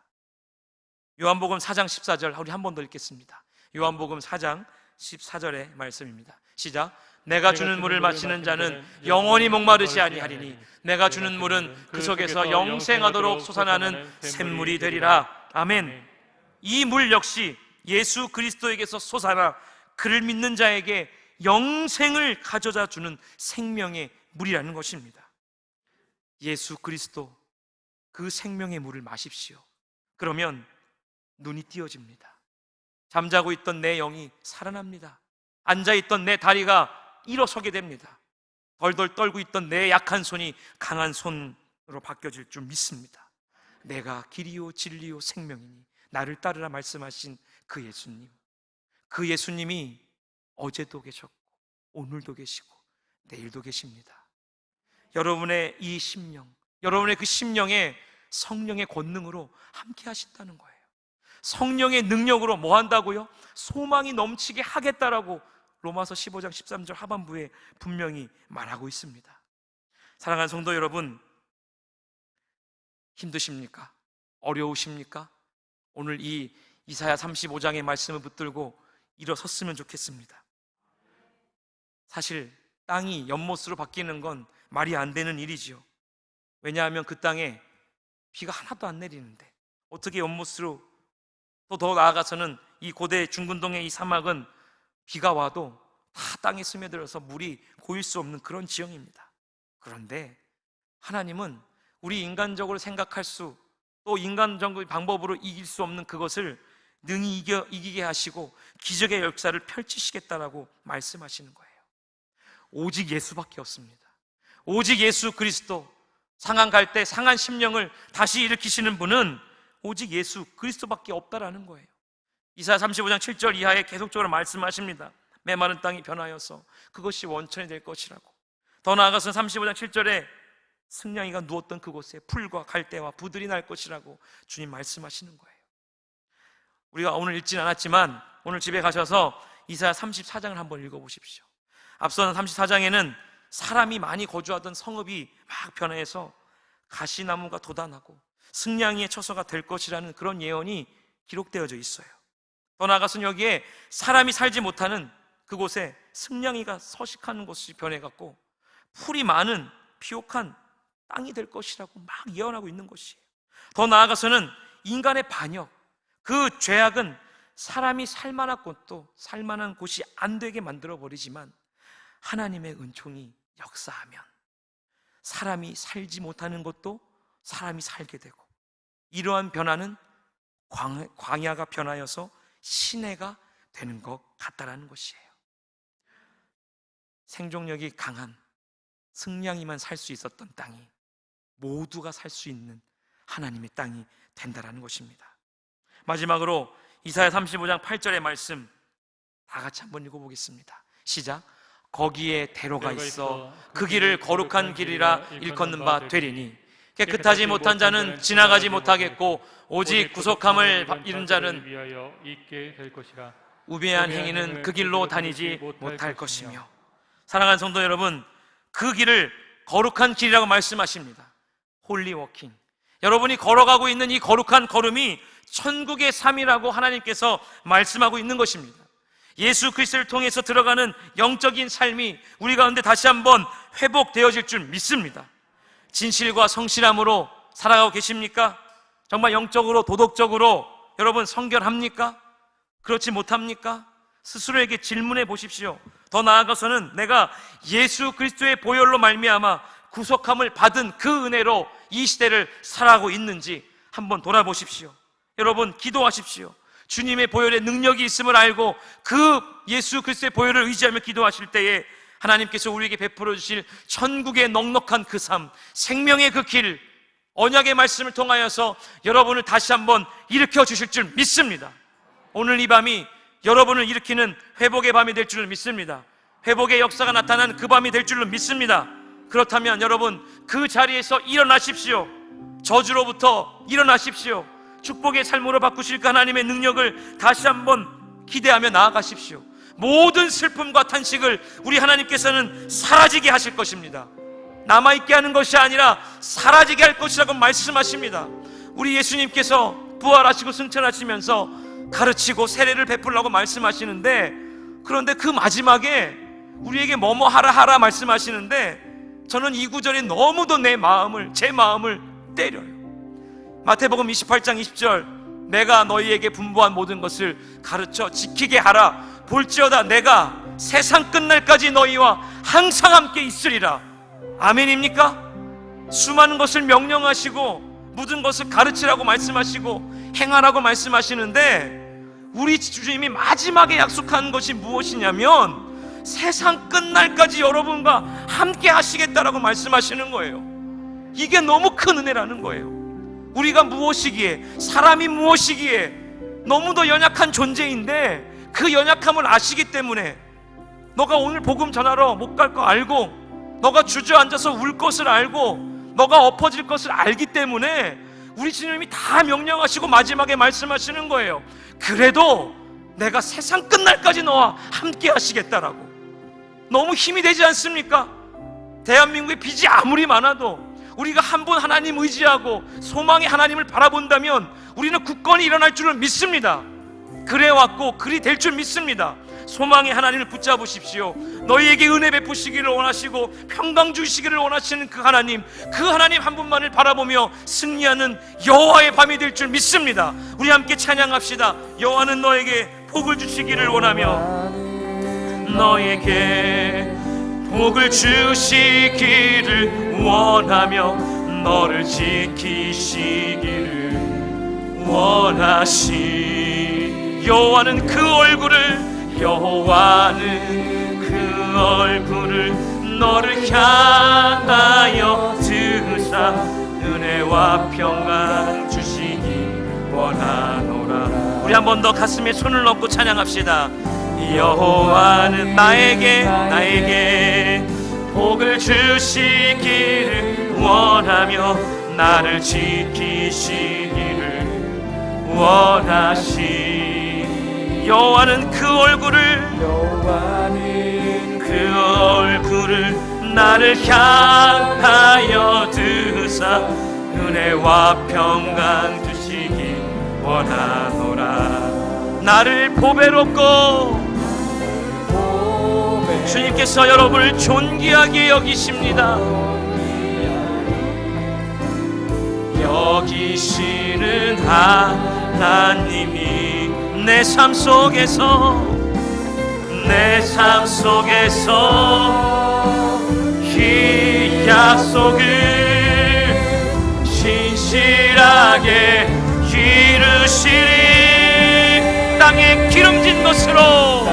요한복음 4장 14절 우리 한 번 더 읽겠습니다. 요한복음 4장 14절의 말씀입니다. 시작. 내가 주는 물을 마시는 자는 영원히 목마르지 아니하리니 내가 주는 물은 그 속에서 영생하도록 솟아나는 샘물이 되리라. 아멘. 이 물 역시 예수 그리스도에게서 솟아나 그를 믿는 자에게 영생을 가져다 주는 생명의 물이라는 것입니다. 예수 그리스도, 그 생명의 물을 마십시오. 그러면 눈이 띄어집니다. 잠자고 있던 내 영이 살아납니다. 앉아있던 내 다리가 일어서게 됩니다. 덜덜 떨고 있던 내 약한 손이 강한 손으로 바뀌어질 줄 믿습니다. 내가 길이요 진리요 생명이니 나를 따르라 말씀하신 그 예수님, 그 예수님이 어제도 계셨고 오늘도 계시고 내일도 계십니다. 여러분의 이 심령, 여러분의 그 심령에 성령의 권능으로 함께 하신다는 거예요. 성령의 능력으로 뭐 한다고요? 소망이 넘치게 하겠다라고 로마서 15장 13절 하반부에 분명히 말하고 있습니다. 사랑하는 성도 여러분, 힘드십니까? 어려우십니까? 오늘 이 이사야 35장의 말씀을 붙들고 일어섰으면 좋겠습니다. 사실 땅이 연못으로 바뀌는 건 말이 안 되는 일이지요. 왜냐하면 그 땅에 비가 하나도 안 내리는데 어떻게 연못으로, 또 더 나아가서는 이 고대 중근동의 이 사막은 비가 와도 다 땅에 스며들어서 물이 고일 수 없는 그런 지형입니다. 그런데 하나님은 우리 인간적으로 생각할 수, 또 인간적인 방법으로 이길 수 없는 그것을 능히 이기게 하시고 기적의 역사를 펼치시겠다라고 말씀하시는 거예요. 오직 예수밖에 없습니다. 오직 예수 그리스도, 상한 갈 때 상한 심령을 다시 일으키시는 분은 오직 예수 그리스도밖에 없다라는 거예요. 이사야 35장 7절 이하에 계속적으로 말씀하십니다. 메마른 땅이 변하여서 그것이 원천이 될 것이라고. 더 나아가서 35장 7절에 승냥이가 누웠던 그곳에 풀과 갈대와 부들이 날 것이라고 주님 말씀하시는 거예요. 우리가 오늘 읽진 않았지만 오늘 집에 가셔서 이사야 34장을 한번 읽어보십시오. 앞서는 34장에는 사람이 많이 거주하던 성읍이 막 변해서 가시나무가 돋아나고 승냥이의 처소가 될 것이라는 그런 예언이 기록되어져 있어요. 더 나아가서는 여기에 사람이 살지 못하는 그곳에 승냥이가 서식하는 곳이 변해갖고 풀이 많은 비옥한 땅이 될 것이라고 막 예언하고 있는 것이에요. 더 나아가서는 인간의 반역, 그 죄악은 사람이 살만한 곳도 살만한 곳이 안 되게 만들어버리지만 하나님의 은총이 역사하면 사람이 살지 못하는 곳도 사람이 살게 되고, 이러한 변화는 광야가 변하여서 시내가 되는 것 같다라는 것이에요. 생존력이 강한 승냥이만 살 수 있었던 땅이 모두가 살 수 있는 하나님의 땅이 된다라는 것입니다. 마지막으로 이사야 35장 8절의 말씀 다 같이 한번 읽어보겠습니다. 시작. 거기에 대로가 있어 그 길을 거룩한 길이라 일컫는 바 되리니 깨끗하지 못한 자는 지나가지 못하겠고 오직 구속함을 잃은 자는 위하여 있게 될 것이라. 우매한 행위는 그 길로 다니지 못할 것이며. 사랑하는 성도 여러분, 그 길을 거룩한 길이라고 말씀하십니다. 홀리 워킹. 여러분이 걸어가고 있는 이 거룩한 걸음이 천국의 삶이라고 하나님께서 말씀하고 있는 것입니다. 예수 그리스도를 통해서 들어가는 영적인 삶이 우리 가운데 다시 한번 회복되어질 줄 믿습니다. 진실과 성실함으로 살아가고 계십니까? 정말 영적으로 도덕적으로 여러분 성결합니까? 그렇지 못합니까? 스스로에게 질문해 보십시오. 더 나아가서는 내가 예수 그리스도의 보혈로 말미암아 구속함을 받은 그 은혜로 이 시대를 살아가고 있는지 한번 돌아보십시오. 여러분 기도하십시오. 주님의 보혈의 능력이 있음을 알고 그 예수 그리스도의 보혈을 의지하며 기도하실 때에 하나님께서 우리에게 베풀어 주실 천국의 넉넉한 그 삶, 생명의 그 길, 언약의 말씀을 통하여서 여러분을 다시 한번 일으켜 주실 줄 믿습니다. 오늘 이 밤이 여러분을 일으키는 회복의 밤이 될 줄을 믿습니다. 회복의 역사가 나타난 그 밤이 될 줄로 믿습니다. 그렇다면 여러분 그 자리에서 일어나십시오. 저주로부터 일어나십시오. 축복의 삶으로 바꾸실 그 하나님의 능력을 다시 한번 기대하며 나아가십시오. 모든 슬픔과 탄식을 우리 하나님께서는 사라지게 하실 것입니다. 남아있게 하는 것이 아니라 사라지게 할 것이라고 말씀하십니다. 우리 예수님께서 부활하시고 승천하시면서 가르치고 세례를 베풀라고 말씀하시는데, 그런데 그 마지막에 우리에게 뭐뭐 하라 말씀하시는데 저는 이 구절이 너무도 제 마음을 때려요. 마태복음 28장 20절, 내가 너희에게 분부한 모든 것을 가르쳐 지키게 하라. 볼지어다 내가 세상 끝날까지 너희와 항상 함께 있으리라. 아멘입니까? 수많은 것을 명령하시고 모든 것을 가르치라고 말씀하시고 행하라고 말씀하시는데, 우리 주님이 마지막에 약속한 것이 무엇이냐면 세상 끝날까지 여러분과 함께 하시겠다라고 말씀하시는 거예요. 이게 너무 큰 은혜라는 거예요. 우리가 무엇이기에, 사람이 무엇이기에 너무도 연약한 존재인데 그 연약함을 아시기 때문에 너가 오늘 복음 전하러 못 갈 거 알고, 너가 주저앉아서 울 것을 알고, 너가 엎어질 것을 알기 때문에 우리 주님이 다 명령하시고 마지막에 말씀하시는 거예요. 그래도 내가 세상 끝날까지 너와 함께 하시겠다라고. 너무 힘이 되지 않습니까? 대한민국의 빚이 아무리 많아도 우리가 한 분 하나님 의지하고 소망의 하나님을 바라본다면 우리는 굳건히 일어날 줄을 믿습니다. 그래 왔고 그리 될 줄 믿습니다. 소망의 하나님을 붙잡으십시오. 너희에게 은혜 베푸시기를 원하시고 평강 주시기를 원하시는 그 하나님 한 분만을 바라보며 승리하는 여호와의 밤이 될 줄 믿습니다. 우리 함께 찬양합시다. 여호와는 너에게 복을 주시기를 원하며 너에게 복을 주시기를 원하며 너를 지키시기를 원하시. 여호와는 그 얼굴을 너를 향하여 드사 은혜와 평강 주시기 원하노라. 우리 한 번 더 가슴에 손을 얹고 찬양합시다. 여호와는 나에게 복을 주시기를 원하며 나를 지키시기를 원하시. 여호와는 그 얼굴을 나를 향하여 드사 은혜와 평강 주시기 원하노라. 나를 보배롭고 주님께서 여러분을 존귀하게 여기십니다. 여기시는 하나님이 내 삶 속에서 이 약속을 신실하게 이루시리. 땅에 기름진 것으로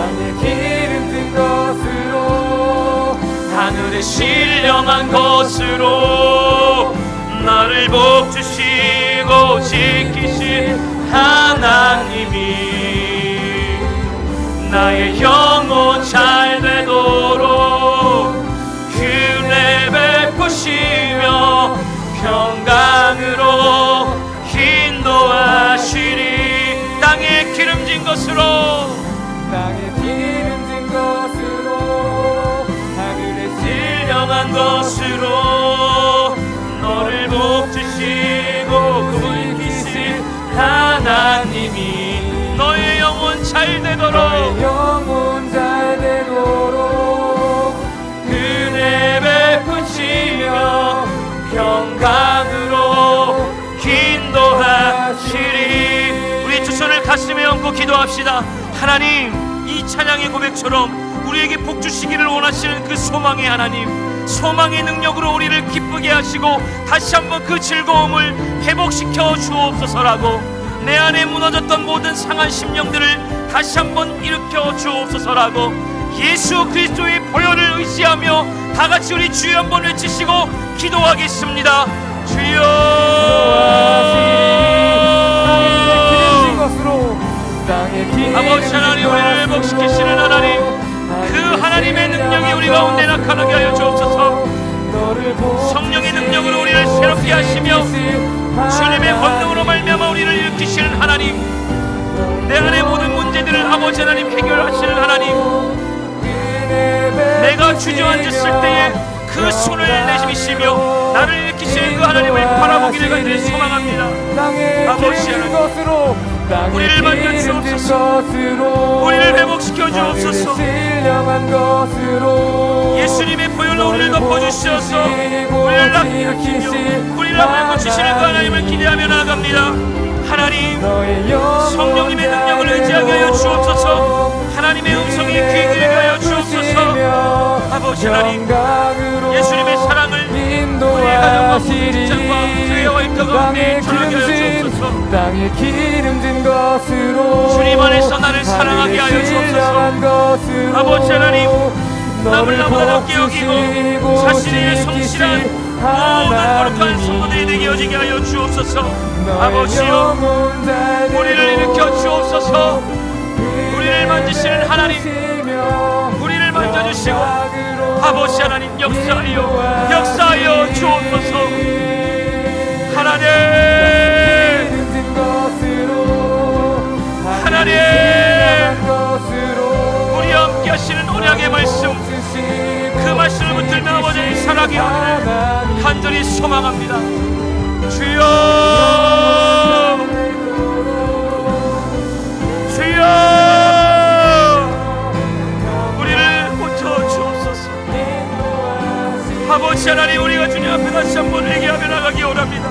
하늘에 신령한 것으로 나를 복주시고 지키신 하나님이 나의 영혼 잘 되도록 은혜 베푸시며 평강으로 인도하시리. 땅에 기름진 것으로 하늘에 신령한 것으로 너를 복주시고 지키신 하나님이 너의 영혼 잘 되도록 은혜 베푸시며 평강으로 인도하시리. 우리 두 손을 가슴에 얹고 기도합시다. 하나님, 이 찬양의 고백처럼 우리에게 복 주시기를 원하시는 그 소망의 하나님, 소망의 능력으로 우리를 기쁘게 하시고 다시 한번 그 즐거움을 회복시켜 주옵소서라고, 내 안에 무너졌던 모든 상한 심령들을 다시 한번 일으켜 주옵소서라고, 예수 그리스도의 보혈을 의지하며 다 같이 우리 주여 한번 외치시고 기도하겠습니다. 주여, 아버지 하나님, 우리를 회복시키시는 하나님, 그 하나님의 능력이 우리 가운데 나타나게 하여 주옵소서. 성령의 능력으로 우리를 새롭게 하시며 주님의 권능으로 말미암아 우리를 일으키시는 하나님, 내 안의 모든 문제들을 아버지 하나님 해결하시는 하나님, 내가 주저앉았을 때에 그 손을 내미시며 나를 일으키시는 그 하나님을 바라보기를 간절히 소망합니다. 아버지 하나님, 우리를 만져주옵소서. 우리를 회복시켜 주옵소서. 예수님의 보혈로 우리를 덮어주셔서 우리를 일으키며 우리를 고치시는 그 하나님을 기대하며 나아갑니다. 하나님, 성령님의 능력을 의지하게 하여 주옵소서. 하나님의 음성이 귀 들리게 하여 주옵소서. 아버지 하나님, 예수님의 사랑을 우리의 가정과 직장과 교회와 일터 가운데 전하게 하여 주옵소서. 주님 안에서 나를 사랑하게 하여 주옵소서. 아버지 하나님, 남을 나보다 높게 여기고 자신의 성실한 모든 거룩한 성도들이 되게 여지게 하여 주옵소서. 아버지여, 우리를 일으켜 주옵소서. 우리를 만지시는 하나님, 우리를 만져주시고 아버지 하나님 역사하여 주옵소서. 하나님, 우리와 함께 하시는 언약의 말씀, 그 말씀을 붙들며 아버지의 살아가게 하기를 간절히 소망합니다. 주여, 주여, 아버지 하나님, 우리가 주님 앞에 다시 한번 회개하며 나가기 원합니다.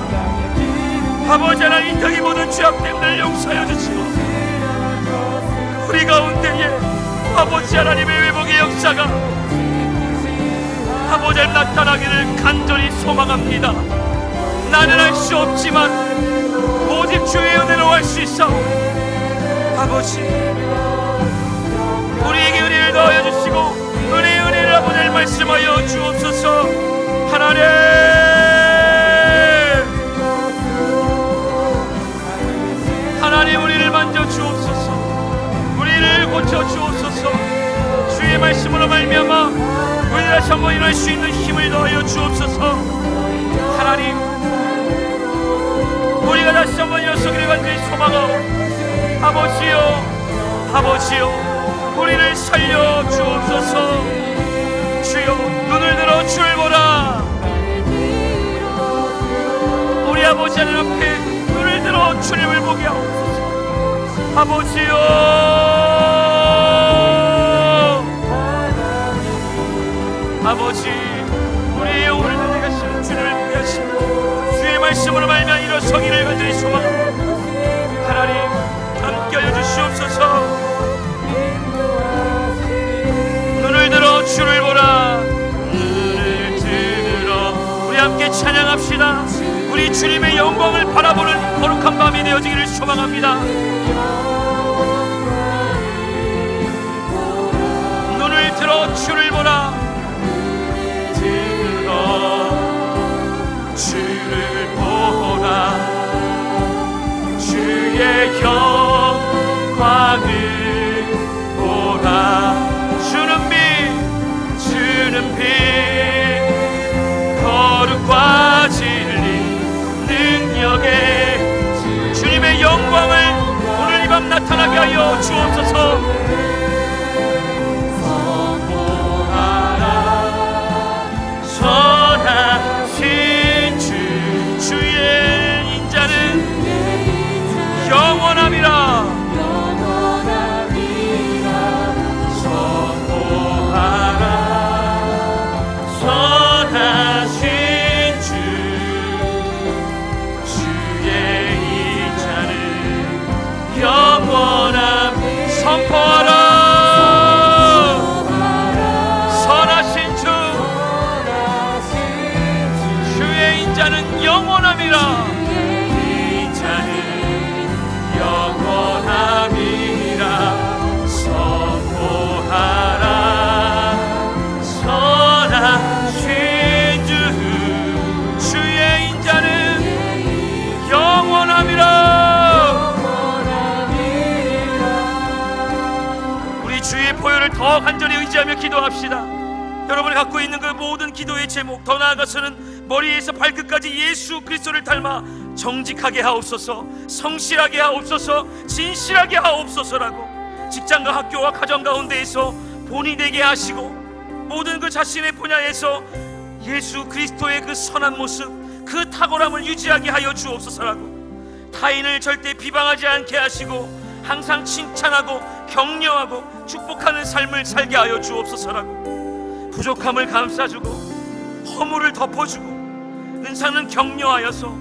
아버지 하나님, 이 땅의 모든 죄악됨들 용서하여 주시고 우리 가운데에 아버지 하나님의 회복의 역사가 아버지 하나님 나타나기를 간절히 소망합니다. 나는 할 수 없지만 오직 주의 은혜로 할 수 있어. 아버지, 우리에게 은혜를 더하여 주시고 은혜를 아버지 말씀하여 주옵소서. 하나님, 하나님, 우리를 만져 주옵소서. 우리를 고쳐 주옵소서. 주의 말씀으로 말미암아 우리 다시 한번 일어날 수 있는 힘을 더하여 주옵소서. 하나님, 우리가 다시 한번 일어서기를 간절히 소망하오. 아버지요, 우리를 살려 주옵소서. 주여, 눈을 들어 주를 보라. 우리 아버지 하나님 앞에 눈을 들어 주님을 보게 하옵소서. 아버지요, 아버지, 우리의 영혼을 달려가시는 주님을 보게 하시고 주의 말씀으로 말미암아 일어서기를 간절히 소망합니다. 하나님, 함께하여 주시옵소서. 눈을 들어 주를 보라. 눈을 들어 우리 함께 찬양합시다. 우리 주님의 영광을 바라보는 거룩한 밤이 되어지기를 소망합니다. 눈을 들어 주를 보라. 주를 보라. 주의 영광을 보라. 주는 빛 거룩과 진리 능력에 주님의 영광을 오늘 이 밤 나타나게 하여 주옵소서. 선하신 주의 인자는 영원함이라. 선포하라. 선하신 주의 인자는 영원함이라. 인자는 영원함이라. 선포하라. 선하신 주의 인자는 영원함이라. 주의 보혈을 더 간절히 의지하며 기도합시다. 여러분이 갖고 있는 그 모든 기도의 제목, 더 나아가서는 머리에서 발끝까지 예수 그리스도를 닮아 정직하게 하옵소서, 성실하게 하옵소서, 진실하게 하옵소서라고 직장과 학교와 가정 가운데에서 본이 되게 하시고 모든 그 자신의 분야에서 예수 그리스도의 그 선한 모습, 그 탁월함을 유지하게 하여 주옵소서라고 타인을 절대 비방하지 않게 하시고 항상 칭찬하고 격려하고 축복하는 삶을 살게 하여 주옵소서라고 부족함을 감싸주고 허물을 덮어주고 은사는 격려하여서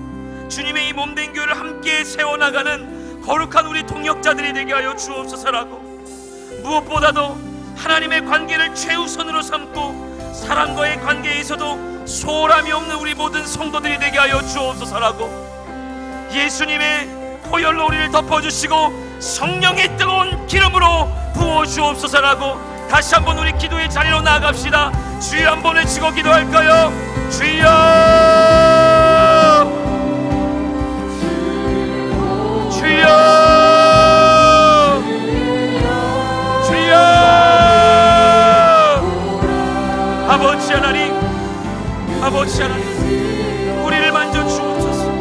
주님의 이 몸된 교회를 함께 세워나가는 거룩한 우리 동역자들이 되게 하여 주옵소서라고 무엇보다도 하나님의 관계를 최우선으로 삼고 사람과의 관계에서도 소홀함이 없는 우리 모든 성도들이 되게 하여 주옵소서라고 예수님의 보혈로 우리를 덮어주시고 성령의 뜨거운 기름으로 부어주옵소서라고 다시 한번 우리 기도의 자리로 나아갑시다. 주여 한번 외치고 기도할까요? 주여, 주여, 주여. 아버지 하나님, 아버지 하나님, 우리를 만져 주옵소서.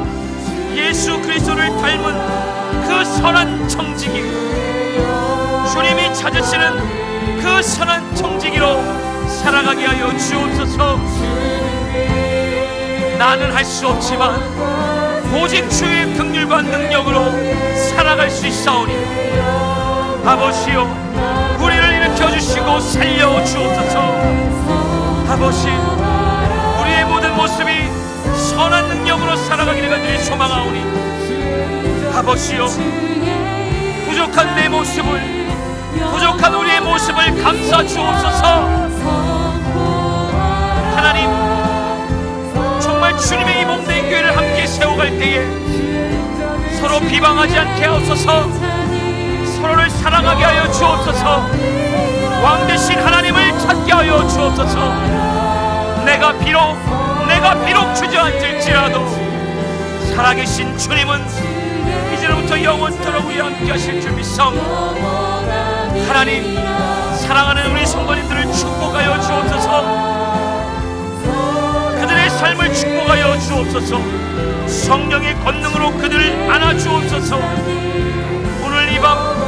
예수 그리스도를 닮은 그 선한 청지기, 주님이 찾으시는 그 선한 청지기로 살아가게 하여 주옵소서. 나는 할 수 없지만 오직 주의 긍휼과 능력으로 살아갈 수 있사오니 아버지여, 우리를 일으켜 주시고 살려 주옵소서. 아버지, 우리의 모습이 선한 능력으로 살아가기를 간절히 소망하오니 아버지여, 부족한 내 모습을, 부족한 우리의 모습을 감싸 주옵소서. 하나님, 정말 주님의 이 몸된 교회를 함께 세워갈 때에 서로 비방하지 않게 하옵소서. 서로를 사랑하게 하여 주옵소서. 왕 대신 하나님을 찾게 하여 주옵소서. 내가 비록 주저앉을지라도 살아계신 주님은 이제부터 영원토록 우리와 함께 하실 줄 믿사옵니다. 하나님, 사랑하는 우리 성도님들을 축복하여 주옵소서. 그들의 삶을 축복하여 주옵소서. 성령의 권능으로 그들을 안아주옵소서. 오늘 이 밤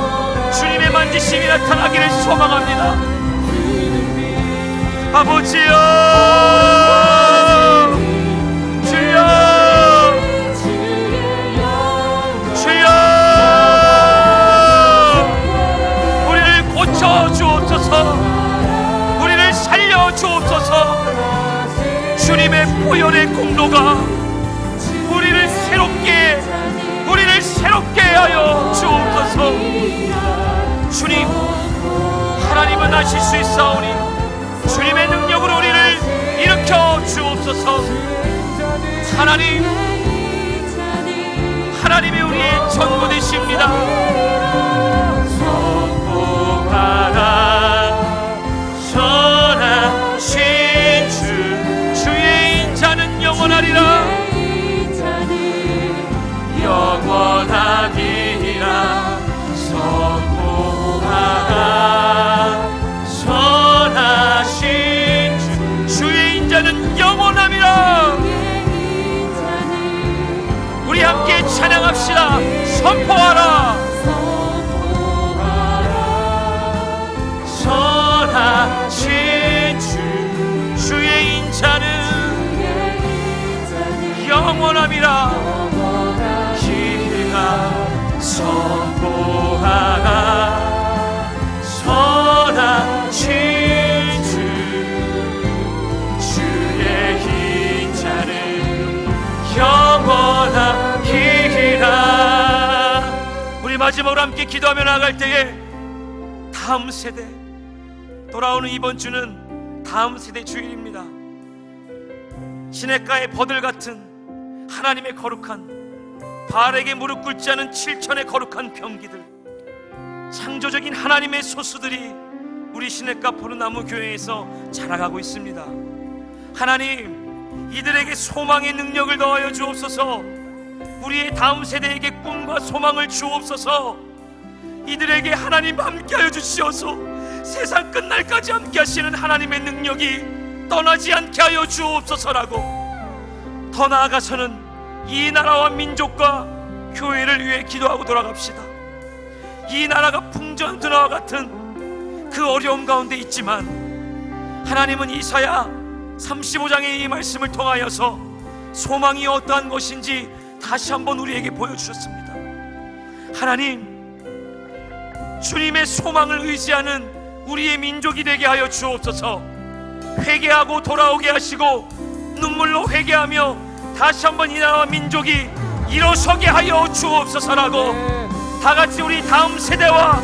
주님의 만지심이 나타나기를 소망합니다. 아버지여, 주여, 주여, 우리를 고쳐 주옵소서. 우리를 살려 주옵소서. 주님의 보혈의 공로가 우리를 새롭게 하여 주옵소서. 주님, 하나님은 하실 수 있사오니 주님의 능력으로 우리를 일으켜 주옵소서. 하나님이 우리의 전부 되십니다. 선포하라, 선하신 주의 인자는 영원하리라. 영원하리라. 선포하라, 선하신 주의 인자는 영원함이라. 우리 함께 찬양합시다. 선포하라, 선하신 주의 인자는 영원함이라. 선포하라, 선하신 주의 인자는 영원하리라. 우리 마지막으로 함께 기도하며 나아갈 때에 다음 세대, 돌아오는 이번 주는 다음 세대 주일입니다. 시냇가의 버들 같은 하나님의 거룩한, 바알에게 무릎 꿇지 않은 7천의 거룩한 병기들, 창조적인 하나님의 소수들이 우리 시냇가 포르나무 교회에서 자라가고 있습니다. 하나님, 이들에게 소망의 능력을 더하여 주옵소서. 우리의 다음 세대에게 꿈과 소망을 주옵소서. 이들에게 하나님 함께하여 주시어서 세상 끝날까지 함께하시는 하나님의 능력이 떠나지 않게 하여 주옵소서라고, 더 나아가서는 이 나라와 민족과 교회를 위해 기도하고 돌아갑시다. 이 나라가 풍전등화와 같은 그 어려움 가운데 있지만 하나님은 이사야 35장의 이 말씀을 통하여서 소망이 어떠한 것인지 다시 한번 우리에게 보여주셨습니다. 하나님, 주님의 소망을 의지하는 우리의 민족이 되게 하여 주옵소서. 회개하고 돌아오게 하시고 눈물로 회개하며 다시 한번 이 나라와 민족이 일어서게 하여 주옵소서라고, 다같이 우리 다음 세대와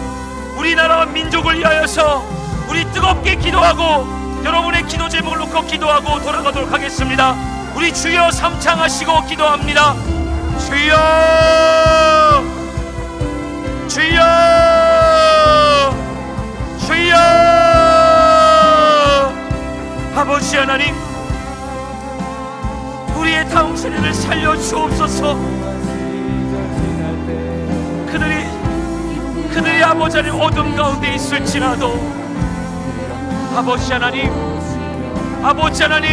우리나라와 민족을 위하여서 우리 뜨겁게 기도하고 여러분의 기도 제목을 놓고 기도하고 돌아가도록 하겠습니다. 우리 주여 삼창하시고 기도합니다. 주여, 주여, 주여. 아버지 하나님, 우리의 다음 세대를 살려 주옵소서. 그들이 아버지 하나님 어둠 가운데 있을지라도 아버지 하나님